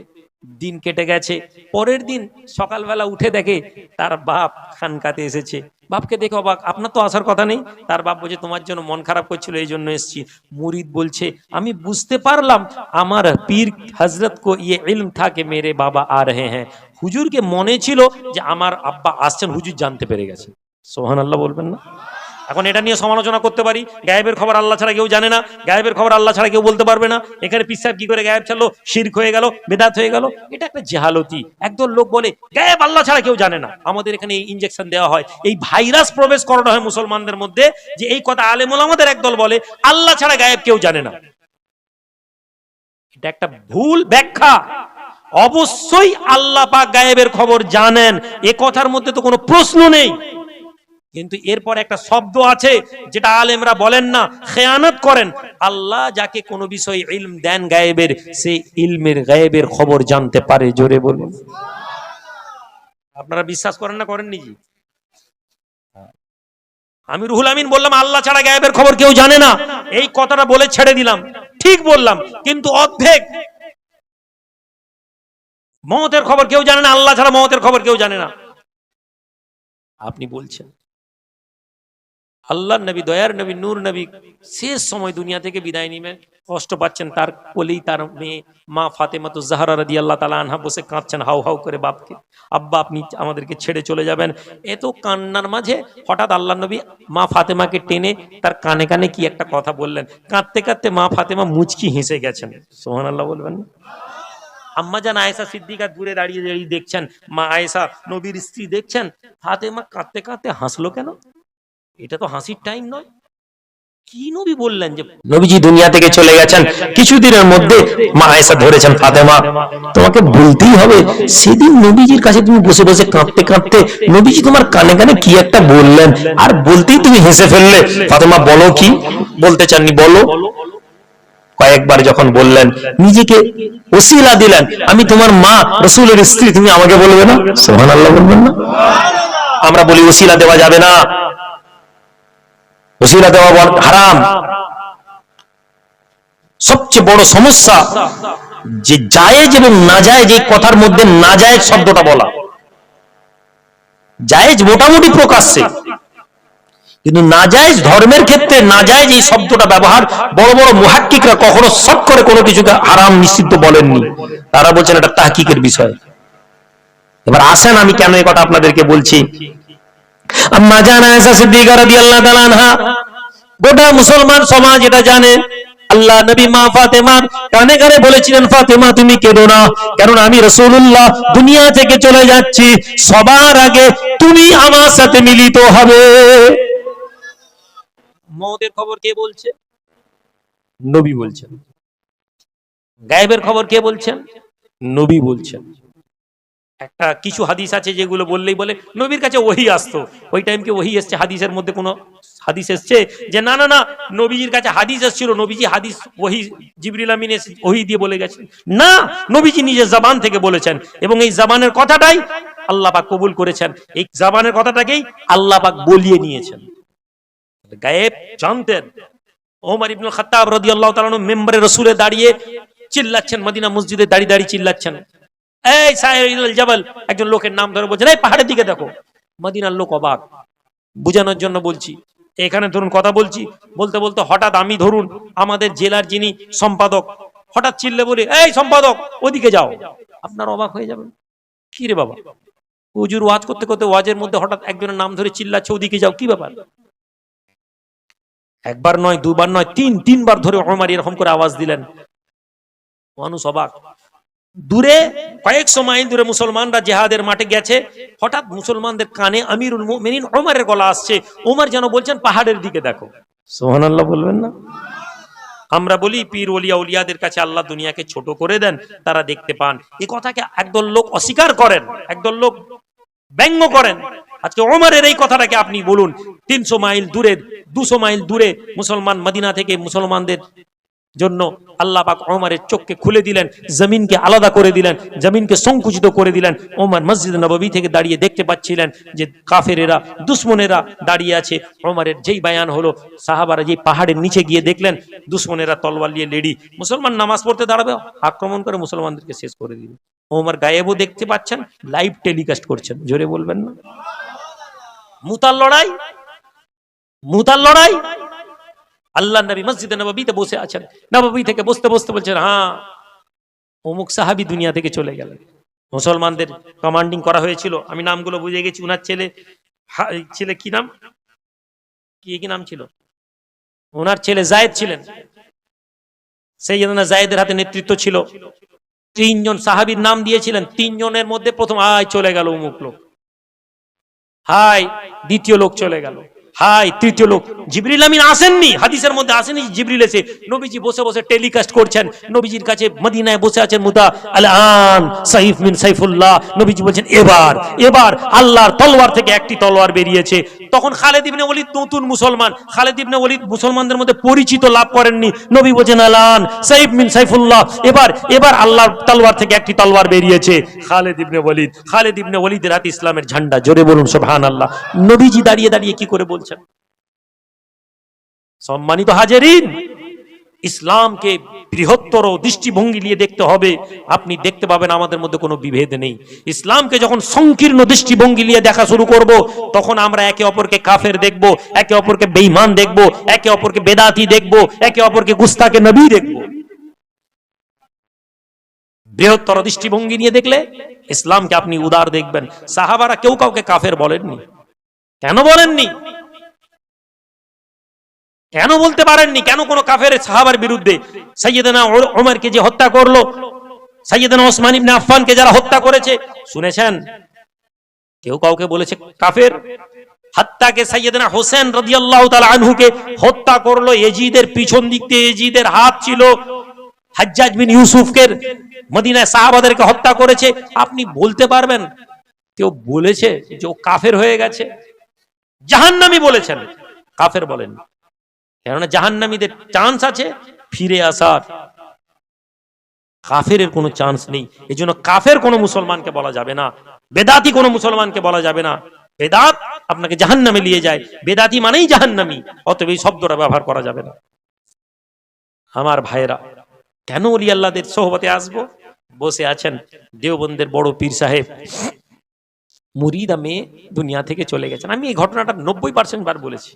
দিন কেটে গেছে। পরের দিন সকালবেলা উঠে দেখে তার বাপ খানকাতে এসেছে। বাপকে দেখে অবাক, আপনার তো আসার কথা নেই। তার বাপ বলছে তোমার জন্য মন খারাপ করছিল, এই জন্য এসেছি। মুরিদ বলছে আমি বুঝতে পারলাম আমার পীর হজরত কো ইয়ে ইলম থা কে মেরে বাবা আ রহে হ্যাঁ। হুজুরকে মনে ছিল যে আমার আব্বা আসছেন, হুজুর জানতে পেরে গেছে। সুবহানাল্লাহ বলবেন না? এখন এটা নিয়ে সমালোচনা করতে পারি, গায়েবের খবর আল্লাহ ছাড়া কেউ জানে না, গায়েবের খবর আল্লাহ ছাড়া কেউ বলতে পারবে না, এখানে পিসাব কি করে গায়েব ছাড়লো, শিরক হয়ে গেল, বেদাত হয়ে গেল। এটা একটা জাহালতি। একদল লোক বলে গায়েব আল্লাহ ছাড়া কেউ জানে না। আমাদের এখানে এই ইনজেকশন দেওয়া হয়, এই ভাইরাস প্রবেশ করানো হয় মুসলমানদের মধ্যে, যে এই কথা আলেম ওলামাদের একদল বলে আল্লাহ ছাড়া গায়েব কেউ জানে না। এটা একটা ভুল ব্যাখ্যা। অবশ্যই আল্লাহ পাক গায়েবের খবর জানেন, এ কথার মধ্যে তো কোনো প্রশ্ন নেই। কিন্তু এরপর একটা শব্দ আছে যেটা আলেমরা বলেন না, খেয়ানত করেন। আল্লাহ যাকে কোনো বিষয়ে ইলম দেন গায়েবের, সে ইলমের গায়েবের খবর জানতে পারে। জোরে বলুন। আপনারা বিশ্বাস করেন না করেননি? জি, আমি রুহুল আমিন বললাম আল্লাহ ছাড়া গায়েবের খবর কেউ জানে না, এই কথাটা বলে ছেড়ে দিলাম, ঠিক বললাম। কিন্তু অর্ধেক মওতের খবর কেউ জানে না, আল্লাহ ছাড়া মওতের খবর কেউ জানে না। আপনি বলছেন আল্লাহ নবী, দয়ার নবী, নূর নবী শেষ সময় দুনিয়া থেকে বিদায় নিবেন, কষ্ট পাচ্ছেন। তার কোলেই তার মেয়ে মা ফাতেমাতুজ জাহরা রাদিয়াল্লাহু তাআলা আনহা বসে কাঁদছেন হাউ হাউ করে বাপকে, আব্বা আপনি আমাদেরকে ছেড়ে চলে যাবেন। এত কান্নার মাঝে হঠাৎ আল্লাহ নবী মা ফাতেমাকে টেনে তার কানে কানে কি একটা কথা বললেন। কাঁদতে কাঁদতে মা ফাতেমা মুচকি হেসে গেছেন। সুবহানাল্লাহ বলবেন না? আম্মা জান আয়েশা সিদ্দিকা দূরে দাঁড়িয়ে দাঁড়িয়ে দেখছেন, মা আয়েশা নবীর স্ত্রী দেখছেন, ফাতেমা কাঁদতে কাঁদতে হাসলো কেন? এটা তো হাসির টাইম নয়। কি নবী বললেন যে নবীজি দুনিয়া থেকে চলে গেছেন, কিছুদিনের মধ্যে মা আয়েশা ধরেছেন, ফাতেমা তোমাকে বলতেই হবে, সেদিন নবীজির কাছে তুমি বসে বসে কাঁদতে কাঁদতে নবীজি তোমার কানে কানে কি একটা বললেন, আর বলতেই তুমি হেসে ফেললে। ফাতেমা বলো কি বলতে চাননি, বলো। কয়েকবার যখন বললেন, নিজেকে ওসিলা দিলেন, আমি তোমার মা রাসূলের স্ত্রী, তুমি আমাকে বলবে না? সুবহানাল্লাহ বলবেন না? আমরা বলি ওসিলা দেওয়া যাবে না, ওসিলা দেওয়া হারাম। সবচেয়ে বড় সমস্যা যে জায়েজ এবং নাজায়েজ, এই কথার মধ্যে নাজায়েজ শব্দটা বলা। জায়েজ মোটামুটি প্রকাশ্যে, কিন্তু নাজায়েজ ধর্মের ক্ষেত্রে নাজায়েজ এই শব্দটা ব্যবহার বড় বড় মুহাক্কিকরা কখনো সব করে কোনো কিছুকে হারাম নিষিদ্ধ বলেননি। তারা বলছেন এটা তাহকিকের বিষয়। এবার আসেন আমি কেন এই কথা আপনাদেরকে বলছি। আম্মা জান আয়েশা সিদ্দিকা রাদিয়াল্লাহু তাআলা আনহা, গোটা মুসলমান সমাজ এটা জানে, আল্লাহ নবী মা ফাতেমার কানে কানে বলেছিলেন, ফাতেমা তুমি কেঁদো না, কারণ আমি রাসূলুল্লাহ দুনিয়া থেকে চলে যাচ্ছি, সবার আগে তুমি আমার সাথে মিলিত হবে। মওতের খবর কে বলছে? নবী বলছেন। গায়েবের খবর কে বলছেন? নবী বলছেন। একটা কিছু হাদিস আছে যেগুলো বললেই বলে নবীর কাছে ওহী আসতো, ওই টাইমকে ওহী এসছে। হাদিসের মধ্যে কোনো হাদিস এসছে যে না না না নবীজির কাছে হাদিস এসেছিল, নবীজি হাদিস ওহী জিবরিল আমিন ওহী দিয়ে বলে গেছেন? না, নবীজি নিজের জবান থেকে বলেছেন, এবং এই জবানের কথাটাই আল্লাহ পাক কবুল করেছেন। এই জবানের কথাটাকেই আল্লাহ পাক বলিয়ে নিয়েছেন। গায়েব জানতেন। ওমর ইবনে খাত্তাব রাদিয়াল্লাহু তাআলা আনহু মিম্বরে রাসূলে দাঁড়িয়ে চিল্লাচ্ছেন, মদিনা মসজিদে দাঁড়িয়ে দাঁড়িয়ে চিল্লাচ্ছেন, এই সাইরুল জাবাল, একজন লোকের নাম ধরে বলছেন, এই পাহাড়ের দিকে দেখো। মদিনার লোক অবাক। বুঝানোর জন্য বলছি, এখানে ধরুন কথা বলছি, বলতে বলতে হঠাৎ আমি ধরুন আমাদের জেলার যিনি সম্পাদক হঠাৎ চিল্লে বলি, এই সম্পাদক ওদিকে যাও। আপনার অবাক হয়ে যাবেন, কি রে বাবা, হুজুর ওয়াজ করতে করতে ওয়াজের মধ্যে হঠাৎ একজনের নাম ধরে চিল্লাচ্ছে, ওদিকে যাও, কি ব্যাপার? একবার নয়, দুবার নয়, তিনবার ধরে ওমর এরকম করে আওয়াজ দিলেন। মানুষ অবাক। দূরে কয়েকশো মাইল দূরে মুসলমানরা জিহাদের মাঠে গেছে, হঠাৎ মুসলমানদের কানে আমিরুল মুমিনিন ওমরের গলা আসছে। ওমর যেন বলছেন পাহাড়ের দিকে দেখো। সুবহানাল্লাহ বলবেন না? আমরা বলি পীর ওলিয়া উলিয়াদের কাছে আল্লাহ দুনিয়াকে ছোট করে দেন, তারা দেখতে পান। এই কথাকে একদল লোক অস্বীকার করেন, একদল লোক ব্যঙ্গ করেন। আজকে ওমরের এই কথাটাকে আপনি বলুন, 300 মাইল দূরে, 200 মাইল দূরে মুসলমান মদিনা থেকে মুসলমানদের জন্য আল্লাহ পাক ওমরের চোখকে খুলে দিলেন, জমিনকে আলাদা করে দিলেন, জমিনকে সংকুচিত করে দিলেন। ওমর মসজিদ নববী থেকে দাঁড়িয়ে দেখতে পাচ্ছিলেন যে কাফেরেরা, দুশমনেরা দাঁড়িয়ে আছে। ওমরের যেই বায়ান হলো, সাহাবারা যেই পাহাড়ের নিচে গিয়ে দেখলেন দুশমনেরা তলোয়ার নিয়ে লেডি, মুসলমান নামাজ পড়তে দাঁড়াবে, আক্রমণ করে মুসলমানদেরকে শেষ করে দিবে। ওমর গায়েবও দেখতে পাচ্ছেন, লাইভ টেলিকাস্ট করছেন, জোরে বলবেন না। মুতার লড়াই, মুতার লড়াই। আল্লাহ নবী মসজিদে নববীতে বসে আছেন, নববী থেকে বসতে বসতে বলছেন, হ্যাঁ অমুক সাহাবী দুনিয়া থেকে চলে গেলেন। মুসলমানদের কমান্ডিং করা হয়েছিল, আমি নামগুলো বুঝে গেছি। উনার ছেলে, ছেলে কি নাম, কি নাম ছিল ওনার ছেলে? জায়েদ ছিলেন। সেই জন্য জায়েদের হাতে নেতৃত্ব ছিল। 3 জন সাহাবীর নাম দিয়েছিলেন, 3 জনের মধ্যে প্রথম আয় চলে গেল অমুক লোক, হাই দ্বিতীয় লোক চলে গেল, হাই তৃতীয় লোক। জিবরিল আমিন আসেননি, হাদিসের মধ্যে আসেনি জিবরিল এসে, নবীজি বসে বসে টেলিকাস্ট করছেন। নবীজির কাছে মদিনায় বসে আছেন মুতা আল আন সাইফ মিন সাইফুল্লাহ। নবীজি বলছেন এবার এবার আল্লাহর তলোয়ার থেকে একটি তলোয়ার বেরিয়েছে। তখন খালিদ ইবনে ওয়ালিদ নতুন মুসলমান, খালিদ ইবনে ওয়ালিদ মুসলমানদের মধ্যে পরিচিত লাভ করেননি। নবী বলছেন আল আন সাইফ মিন সাইফুল্লাহ, এবার এবার আল্লাহর তলোয়ার থেকে একটি তলোয়ার বেরিয়েছে। খালিদ ইবনে ওয়ালিদ, খালিদ ইবনে ওয়ালিদের হাতে ইসলামের ঝান্ডা, জোরে বলুন সুবহানাল্লাহ। নবীজি দাঁড়িয়ে দাঁড়িয়ে কি করে বলছেন? সম্মানিত হাজেরিন, ইসলামকে বৃহত্তর দৃষ্টিভঙ্গি নিয়ে দেখতে হবে। আপনি দেখতে পাবেন আমাদের মধ্যে কোনো বিভেদ নেই। ইসলামকে যখন সংকীর্ণ দৃষ্টিভঙ্গি নিয়ে দেখা শুরু করব, তখন আমরা একে অপরকে কাফের দেখব, একে অপরকে বেঈমান দেখব, একে অপরকে বেদাতি দেখব, একে অপরকে গুস্তাকে নবী দেখব। বৃহত্তর দৃষ্টিভঙ্গি নিয়ে দেখলে ইসলামকে আপনি উদার দেখবেন। সাহাবারা কেউ কাউকে কাফের বলেননি। কেন বলেননি? কেন বলতে পারেননি? কেন কোন কাফের সাহাবার বিরুদ্ধে? সাইয়েদনা ওমরকে যে হত্যা করলো, সাইয়েদনা ওসমান ইবনে আফফানকে যারা হত্যা করেছে, শুনেছেন কেউ কাউকে বলেছে কাফের? হাত্তাকে সাইয়েদনা হোসেন রাদিয়াল্লাহু তাআলা আনহুকে হত্যা করলো, ইয়াজিদের পিছন দিক দিয়ে ইয়াজিদের হাত ছিল। হাজ্জাজ বিন ইউসুফকে মদিনায় সাহাবাদেরকে হত্যা করেছে। আপনি বলতে পারবেন কেউ বলেছে যে ও কাফের হয়ে গেছে? জাহান্নামী বলেছেন, কাফের বলেন। কেননা জাহান্নামীদের চান্স আছে ফিরে আসার, কাফেরের কোনো চান্স নেই। এই জন্য কাফের কোনো মুসলমানকে বলা যাবে না, বেদাতি কোনো মুসলমানকে বলা যাবে না। বেদাত আপনাকে জাহান্নামে নিয়ে যায়, বেদাতি মানেই জাহান্নামী, অতএব এই শব্দটা ব্যবহার করা যাবে না। আমার ভাইরা, কেন ওলি আল্লাহদের সোহবতে আসবো? বসে আছেন দেওবন্দের বড় পীর সাহেব, মুরিদা মেয়ে দুনিয়া থেকে চলে গেছেন। আমি এই ঘটনাটা 90% বার বলেছি,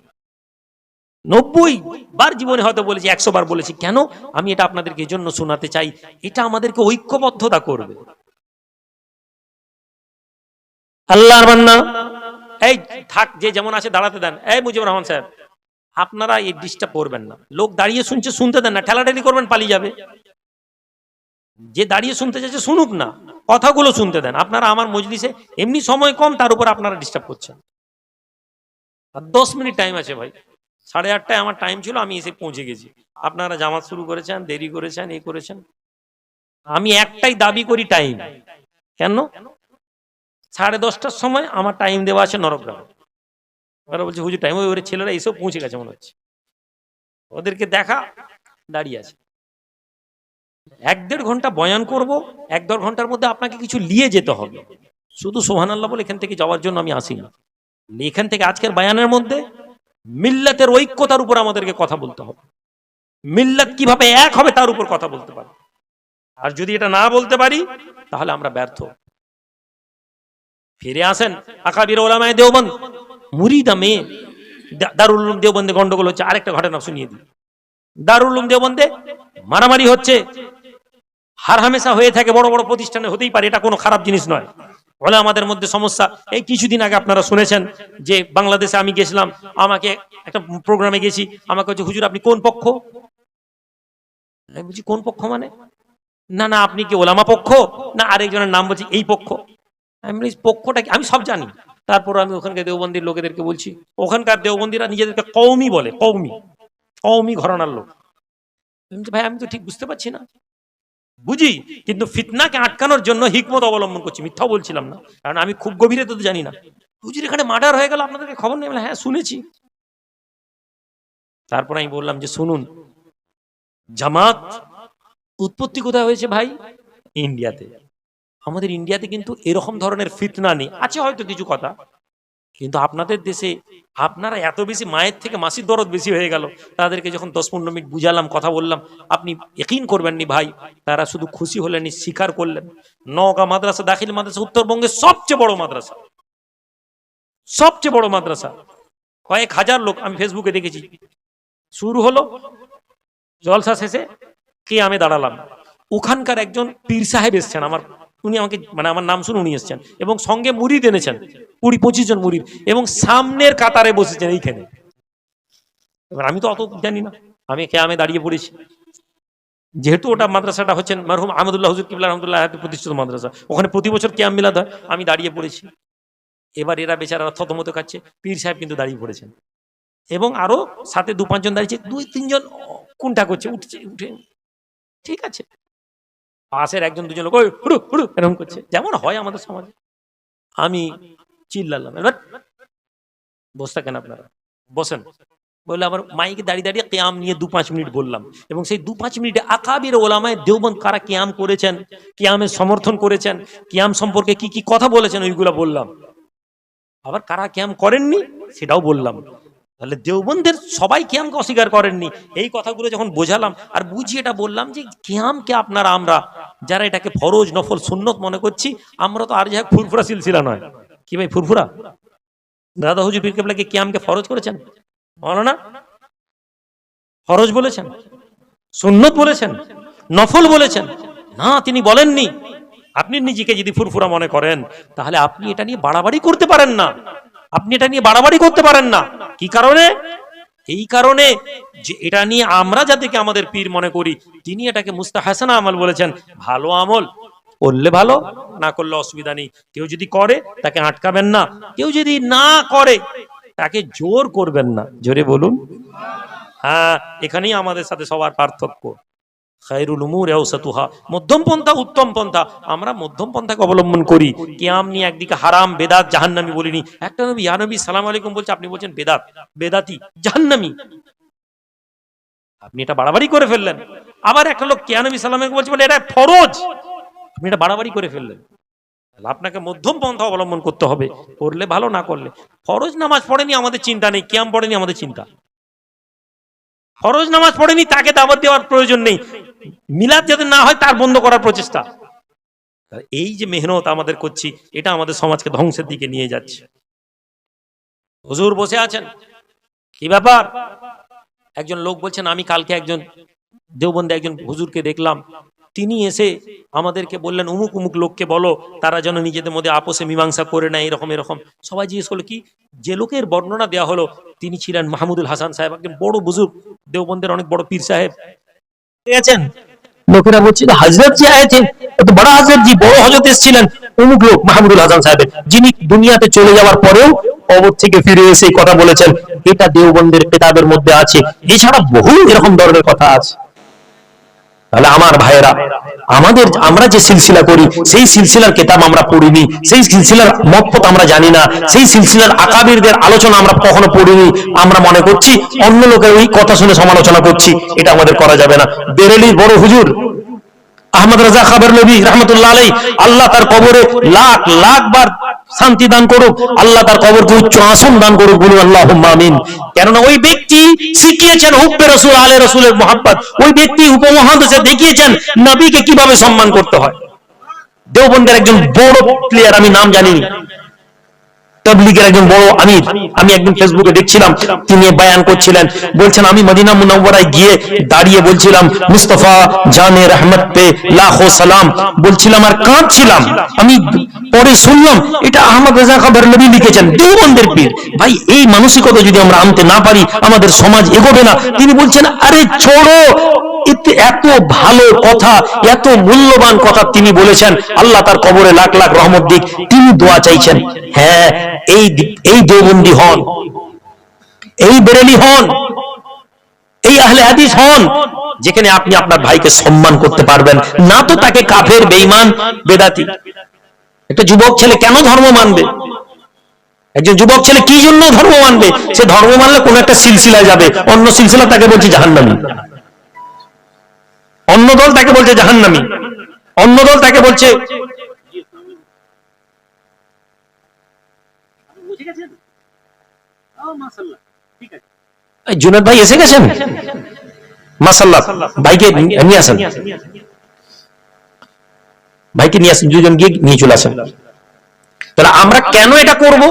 90 বার জীবনে হয়তো বলেছি, 100 বার বলেছি। কেন? আমি এটা আপনাদেরকে এই জন্য শোনাতে চাই, এটা আমাদেরকে ঐক্যবদ্ধতা করবে। আল্লাহর বান্দা, এই থাক, যে যেমন আছে দাঁড়াতে দেন। এই মুজিবুর রহমান সাহেব, আপনারা এই ডিস্টার্ব করবেন না। লোক দাঁড়িয়ে শুনছে, শুনতে দেন না, ঠেলাঠেলি করবেন পালিয়ে যাবে। যে দাঁড়িয়ে শুনতে চাইছে শুনুক না, কথাগুলো শুনতে দেন। আপনারা আমার মজলিসে এমনি সময় কম, তার উপর আপনারা ডিস্টার্ব করছেন। আর 10 মিনিট টাইম আছে ভাই, 8:30টায় আমার টাইম ছিল, আমি এসে পৌঁছে গেছি। আপনারা জামাত শুরু করেছেন, দেরি করেছেন, এই করেছেন। আমি একটাই দাবি করি, টাইম। কেন? 10:30টার সময় আমার টাইম দেওয়া আছে নরগ্রামে। ওরা বলছে হুজুর টাইম, ওই ছেলেরা এসেও পৌঁছে গেছে মনে হচ্ছে, ওদেরকে দেখা দাঁড়িয়ে আছে। 1-1.5 ঘন্টা বয়ান করব, 1-1.5 ঘন্টার মধ্যে আপনাকে কিছু নিয়ে যেতে হবে। শুধু সুবহানাল্লাহ বলে এখান থেকে যাওয়ার জন্য আমি আসি না। এখান থেকে আজকের বয়ানের মধ্যে মিল্লাতের ঐক্যতার উপর আমাদেরকে কথা বলতে হবে, মিল্লাত কিভাবে এক হবে তার উপর কথা বলতে পারি। আর যদি এটা না বলতে পারি তাহলে আমরা ব্যর্থ। ফিরে আসেন আকাবির ওলামায়ে দেওবন্দ, মুরিদা মেয়ে, দারুল উলুম দেওবন্দে গন্ডগোল হচ্ছে। আরেকটা ঘটনা শুনিয়ে দিই। দারুল উলুম দেওবন্দে মারামারি হচ্ছে, হার হামেশা হয়ে থাকে, বড় বড় প্রতিষ্ঠানে হতেই পারে, এটা কোনো খারাপ জিনিস নয়। বলে আমাদের মধ্যে সমস্যা। এই কিছুদিন আগে আপনারা শুনেছেন যে বাংলাদেশে আমি গেছিলাম, আমাকে একটা প্রোগ্রামে গেছি, আমাকে হচ্ছে হুজুর আপনি কোন পক্ষ? আমি বলছি কোন পক্ষ মানে? না না আপনি কি ওলামা পক্ষ? না আরেকজনের নাম বলছি এই পক্ষ। আমি বলি পক্ষটা কি? আমি সব জানি। তারপর আমি ওখানকার দেওবন্দির লোকেদেরকে বলছি, ওখানকার দেওবন্দিরা নিজেদেরকে কওমি বলে, কওমি, কওমি ঘরানার লোক। ভাই আমি তো ঠিক বুঝতে পারছি না। বুঝি, কিন্তু ফিতনাকে আটকানোর জন্য হিকমত অবলম্বন করছি, মিথ্যাও বলছিলাম না, কারণ আমি খুব গভীরে তো জানি না। হুজুর এখানে মার্ডার হয়ে গেল, আপনাদেরকে খবর নেই? হ্যাঁ শুনেছি। তারপর আমি বললাম যে শুনুন, জামাত উৎপত্তি কোথায় হয়েছে ভাই? ইন্ডিয়াতে। আমাদের ইন্ডিয়াতে কিন্তু এরকম ধরনের ফিতনা নেই, আছে হয়তো কিছু কথা, কিন্তু আপনাদের দেশে আপনারা এত বেশি মায়ের থেকে মাসির দরদ বেশি হয়ে গেল। তাদেরকে যখন 10-15 মিনিট বুঝালাম, কথা বললাম, আপনি ইয়াকিন করবেন নি ভাই, তারা শুধু খুশি হলেন, স্বীকার করলেন। নওগাঁ মাদ্রাসা, দাখিল মাদ্রাসা উত্তরবঙ্গের সবচেয়ে বড় মাদ্রাসা, সবচেয়ে বড় মাদ্রাসা, কয়েক হাজার লোক, আমি ফেসবুকে দেখেছি। শুরু হলো, জলসা শেষে কিয়ামে দাঁড়ালাম, ওখানকার একজন পীর সাহেব এসছেন, উনি আমাকে আমার নাম শুনে উনি এসছেন, এবং সঙ্গে মুরিদ এনেছেন 20-25 জন মুরিদ, এবং সামনের কাতারে বসেছেন এইখানে। এবার আমি তো অত জানি না, আমি কিয়ামে দাঁড়িয়ে পড়েছি। যেহেতু ওটা মাদ্রাসাটা হচ্ছেন মরহুম আহমদুল্লাহ হুজুর কিবলা রহমাতুল্লাহ আলাইহি প্রতিষ্ঠিত মাদ্রাসা, ওখানে প্রতি বছর কিয়াম মিলাদ হয়, আমি দাঁড়িয়ে পড়েছি। এবার এরা বেচারা থতমত খাচ্ছে, পীর সাহেব কিন্তু দাঁড়িয়ে পড়েছেন, এবং আরো সাথে 2-5 জন দাঁড়িয়েছে, 2-3 জন কোনটা করছে, উঠে, ঠিক আছে। পাশের 1-2 জন লোক এরকম করছে, যেমন হয় আমাদের সমাজে। আমি চিল্লালাম, এবার বসে থাকেন আপনারা, বসেন। বললে আবার মাইকে দাঁড়িয়ে দাঁড়িয়ে কিয়াম নিয়ে 2-5 মিনিট বললাম, এবং সেই 2-5 মিনিটে আকাবির ওলামায়ে দেওবন্দ কারা কিয়াম করেছেন, কিয়ামের সমর্থন করেছেন, কিয়াম সম্পর্কে কি কি কথা বলেছেন, ওইগুলা বললাম। আবার কারা কিয়াম করেননি সেটাও বললাম। তাহলে দেওবন্দের সবাই কিয়ামকে অস্বীকার করেননি, এই কথাগুলো যখন বোঝালাম আর বুঝিয়ে এটা বললাম যে কিয়ামকে আপনারা, আমরা যারা এটাকে ফরজ, নফল, সুন্নত মনে করছি, আমরা তো আর যা ফুরফুরা সিলসিলা নয়। কি ভাই ফুরফুরা? দাদা হুজুর পীর কেবলা কি কিয়ামকে ফরজ করেছেন? না, ফরজ বলেছেন, সুন্নত বলেছেন, নফল বলেছেন না, তিনি বলেননি। আপনি নিজেকে যদি ফুরফুরা মনে করেন, তাহলে আপনি এটা নিয়ে বাড়াবাড়ি করতে পারেন না, আপনি এটা নিয়ে বাড়াবাড়ি করতে পারেন না। কি কারণে? এই কারণে যে এটা নিয়ে আমরা যাদেরকে আমাদের পীর মনে করি, তিনি এটাকে মুস্তাহাসানা আমল বলেছেন, ভালো আমল, করলে ভালো, না করলে অসুবিধা নেই। কেউ যদি করে তাকে আটকাবেন না, কেউ যদি না করে তাকে জোর করবেন না। জোরে বলুন। হ্যাঁ, এখানেই আমাদের সাথে সবার পার্থক্য। খায়রুল উমুর আওসাতুহা, মধ্যম পন্থা উত্তম পন্থা। আমরা মধ্যম পন্থাকে অবলম্বন করি। কিয়াম নিয়ে একদিকে হারাম, বেদাত, জাহান্নামী বলিনি। একটা নবী ইয়া নবী সালাম আলাইকুম বলছে, আপনি বলছেন বেদাত, বেদাতি, জাহান্নামী। আপনি এটা বাড়াবাড়ি করে ফেললেন। আবার একটা লোক কিয়া নবী সালাম আলাইকুম বলছে, বলে এটা ফরজ, আপনি এটা বাড়াবাড়ি করে ফেললেন। আপনাকে মধ্যম পন্থা অবলম্বন করতে হবে, করলে ভালো, না করলে। ফরজ নামাজ পড়েনি আমাদের চিন্তা নেই, কিয়াম পড়েনি আমাদের চিন্তা। ফরজ নামাজ পড়েনি, তাকে দাওয়াত দেওয়ার প্রয়োজন নেই। মিলাদ যাতে না হয় তার বন্ধ করার প্রচেষ্টা। এই যে মেহনত আমাদের করছি, এটা আমাদের সমাজকে ধ্বংসের দিকে নিয়ে যাচ্ছে। হুজুর বসে আছেন, কি ব্যাপার? একজন লোক বলছেন, আমি কালকে একজন দেওবন্দে একজন হুজুরকে দেখলাম, তিনি এসে আমাদেরকে বললেন, উমুক উমুক লোককে বলো তারা যেন নিজেদের মধ্যে আপোষে মীমাংসা করে নেয়, এরকম এরকম। সবাই জিজ্ঞেস করলো, কি? যে লোকের বর্ণনা দেওয়া হলো তিনি ছিলেন মাহমুদুল হাসান সাহেব, একজন বড় বুজুর্গ, দেওবন্দের অনেক বড় পীর সাহেব। লোকেরা বলছে, হযরত জি আয়েছেন, তো বড় হযরত জি, বড় হযরত এসেছিলেন, অমুক লোক মাহমুদুল হাসান সাহেব, যিনি দুনিয়াতে চলে যাওয়ার পরেও কবর থেকে ফিরে এসে কথা বলেছেন। এটা দেওবন্দের কিতাবের মধ্যে আছে। এছাড়া বহু এরকম ধরনের কথা আছে। তাহলে আমার ভাইয়েরা, আমরা যে সিলসিলা করি, সেই সিলসিলার কিতাব আমরা পড়িনি, সেই সিলসিলার মতপথ আমরা জানি না, সেই সিলসিলার আকাবিরদের আলোচনা আমরা কখনো পড়িনি। আমরা মনে করছি অন্য লোকের ওই কথা শুনে সমালোচনা করছি, এটা আমাদের করা যাবে না। বেরেলির বড় হুজুর আহমদ রাজা খাবরলভী রহমতুল্লাহ আলাইহি, আল্লাহ তার কবরে লাখ লাখ বার শান্তি দান করুক, আল্লাহ তার কবরকে উচ্চ আসন দান করুক, বলুন আল্লাহুম্মা আমিন। কেননা ওই ব্যক্তি শিখিয়েছেন হুব্বে রাসূল, আলে রাসূলের মুহাব্বত। ওই ব্যক্তি উপমহাদেশে দেখিয়েছেন নবীকে কিভাবে সম্মান করতে হয়। দেওবন্দের একজন বড় প্লেয়ার, আমি নাম জানি না, তাবলীগের একজন বড় আমির, আমি একদিন ফেসবুকে দেখছিলাম, তিনি বয়ান করছিলেন, বলছেন, আমি মদিনা মুনাওয়ারায় গিয়ে দাঁড়িয়ে বলছিলাম, মুস্তাফা জানে রহমত পে লাখো সালাম বলছিলাম আর কাঁদছিলাম। আমি পরে শুনলাম এটা আহমদ রাজা খাবরলভী লিখেছেন, দেওবন্দের পীর। ভাই, এই মানসিকতা যদি আমরা আনতে না পারি, আমাদের সমাজ এগোবে না। তিনি বলছেন, আরে ছোড়ো, এত ভালো কথা, এত মূল্যবান কথা তিনি বলেছেন, আল্লাহ তার কবরে লাখ লাখ রহমত দিক, তিনি দোয়া চাইছেন। হ্যাঁ, এই দেওবন্দি হন, এই বেরেলি হন, এই আহলে হাদিস হন, যেখানে আপনি আপনার ভাইকে সম্মান করতে পারবেন না, তো তাকে কাফের, বেঈমান, বেদাতি। একটা যুবক ছেলে কেন ধর্ম মানবে? একজন যুবক ছেলে কি জন্য ধর্ম মানবে? সে ধর্ম মানলে কোন একটা সিলসিলায় যাবে, অন্য সিলসিলা তাকে বলছে জাহান্নামী। অন্য দল তাকে বলছে জাহান্নামী, অন্য দল তাকে বলছে জুনাদ ভাই এসে গেছেন, মাশাআল্লাহ। ভাইকে নিয়ে আসেন, ভাইকে নিয়ে আসেন, দুজন গিয়ে নিয়ে চলে আসেন। তাহলে আমরা কেন এটা করব?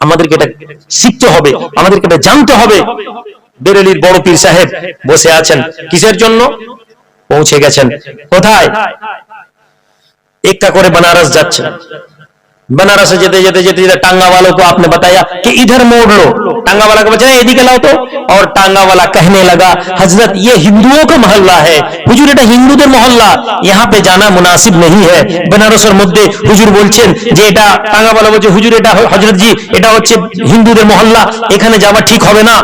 আমাদেরকে এটা শিখতে হবে, আমাদেরকে এটা জানতে হবে। বেরেলির বড় পীর সাহেব বসে আছেন কিসের জন্য? পৌঁছে গেছেন কোথায়? একটা করে बनारस যাচ্ছে। बनारस से जेते जेते जेते टांगा वालों को आपने बताया कि इधर मोड़ लो, टांगा वाला को बचा एदिके लाओ तो, और टांगा वाला कहने लगा हजरत ये हिंदुओं का मोहल्ला है, हुजूर এটা হিন্দুদের মহল্লা, यहाँ पे जाना मुनासिब नहीं है। বেনারসের মধ্যে হুজুর বলছেন যে এটা, টাঙ্গা वाला বলছে হুজুর এটা হযরত জি এটা হচ্ছে হিন্দুদের মহল্লা, এখানে যাওয়া ঠিক হবে না।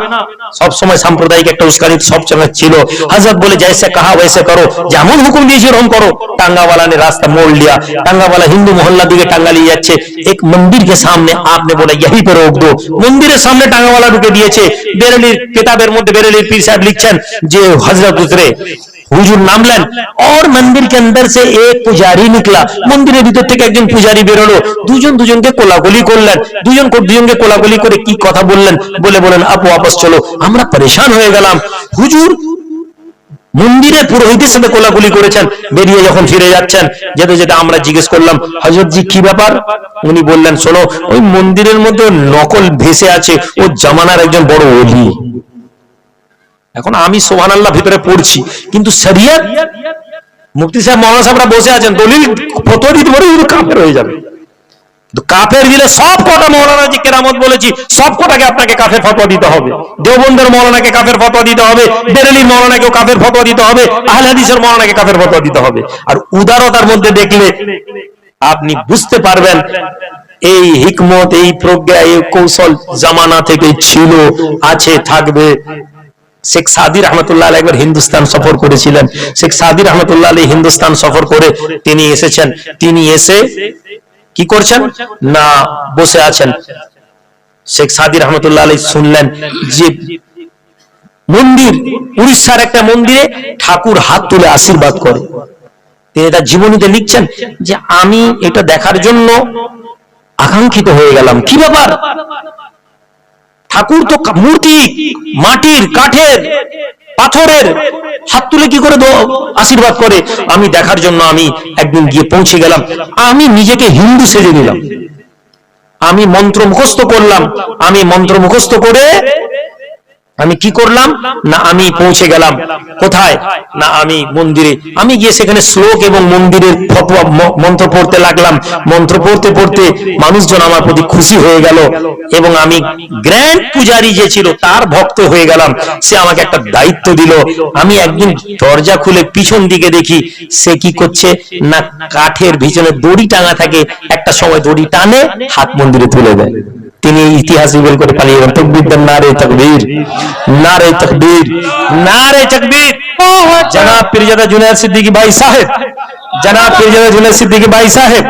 সব সময় সাম্প্রদায়িক একটা উস্কানি সব সময় ছিল। হযরত বলে जैसे कहा वैसे करो, যেমন হুকুম দিয়েছি ওরকম করো। টাঙ্গা वाला ने रास्ता मोड़ लिया, टांगा वाला हिंदू मोहल्ला दिखे टांगा लिए যাচ্ছে। एक मंदिर के सामने आपने बोला यहीं पे रोक दो, मंदिर सामने टांगा वाला रुके दिए। बेरेलिर किताबेर मध्य बेरेलिर पीर साहब लिखছেন যে हजरत उतरे, हुजूर नामलेन और मंदिर के अंदर से एक पुजारी निकला। मंदिरेर ভিতর থেকে একজন পূজারী বের হলো, দুজন দুজনকে কোলাকুলি করলেন, দুজনকে কোলাকুলি করে কি কথা বললেন, বলেন আপু वापस चलो। আমরা পরেশান হয়ে গেলাম। হুজুর মন্দিরের পুরোহিতের সাথে কোলাকুলি করেছেন, বেরিয়ে যখন ফিরে যাচ্ছেন, যেতে যেতে আমরা জিজ্ঞেস করলাম হযরত জি কি ব্যাপার? উনি বললেন শোনো, ওই মন্দিরের মধ্যে নকল ভেসে আছে, ও জামানার একজন বড় ওলি। এখন আমি সুবহানাল্লাহ ভিতরে পড়ছি, কিন্তু শরিয়ত মুফতি সাহেব মাওলানা সাহেবরা বসে আছেন, দলিল ফতোয়া দিতে পারে কাফের হয়ে যাবে। তো কাফের দিলে সব কটা মৌলানা যে কেরামত বলেছি সব কটাকে আপনাকে কাফের ফতোয়া দিতে হবে। দেওবন্দের মৌলানাকে কাফের ফতোয়া দিতে হবে, বেরেলির মৌলানাকেও কাফের ফতোয়া দিতে হবে, আহলে হাদিসের মৌলানাকে কাফের ফতোয়া দিতে হবে। আর উদারতার মধ্যে দেখলে আপনি বুঝতে পারবেন এই হিকমত, এই প্রজ্ঞা, এই কৌশল জামানা থেকে ছিল, আছে, থাকবে। শেখ সাদি রহমতুল্লাহ আলাইহি একবার হিন্দুস্তান সফর করেছিলেন। শেখ সাদি রহমতুল্লাহ আলাইহি হিন্দুস্তান সফর করে তিনি এসেছেন। তিনি এসে কি করছেন না বসে আছেন। শেখ সাদি রহমতুল্লাহ আলাইহি শুনলেন যে মন্দির, উড়িষ্যার একটা মন্দিরে ঠাকুর হাত তুলে আশীর্বাদ করে। তিনি তার জীবনীতে লিখছেন যে আমি এটা দেখার জন্য আকাঙ্ক্ষিত হয়ে গেলাম। কি ব্যাপার? ঠাকুর তো মূর্তি, মাটির, কাঠের, পাথরের, হাত তুলে কি করে আশীর্বাদ করে? আমি দেখার জন্য আমি একদিন গিয়ে পৌঁছে গেলাম। আমি নিজেকে হিন্দু সেজে নিলাম, আমি মন্ত্র মুখস্থ করলাম। আমি মন্ত্র মুখস্থ করে আমি কি করলাম না আমি পৌঁছে গেলাম কোথায় না আমি মন্দিরে। আমি গিয়ে সেখানে শ্লোক এবং মন্দিরের ফতোয়া মন্ত্র পড়তে লাগলাম। মন্ত্র পড়তে পড়তে মানুষজন আমার প্রতি খুশি হয়ে গেল এবং আমি গ্র্যান্ড পূজারি যে ছিল তার ভক্ত হয়ে গেলাম। সে আমাকে একটা দায়িত্ব দিল। আমি একদিন দরজা খুলে পিছন দিকে দেখি সে কি করছে না কাঠের পিছনে দড়ি টাঙা থাকে, একটা সময় দড়ি টানে হাত মন্দিরে তুলে দেয়। তিনি ইতিহাস রিভিল করে পালিয়ে গেলেন। তাকবীর দেন, নারে তাকবীর, নারে তাকবীর, নারে তাকবীর। জনাব পীরজাদা জুনায়েদ সিদ্দিকী ভাই সাহেব, জনাব পীরজাদা জুনায়েদ সিদ্দিকী ভাই সাহেব।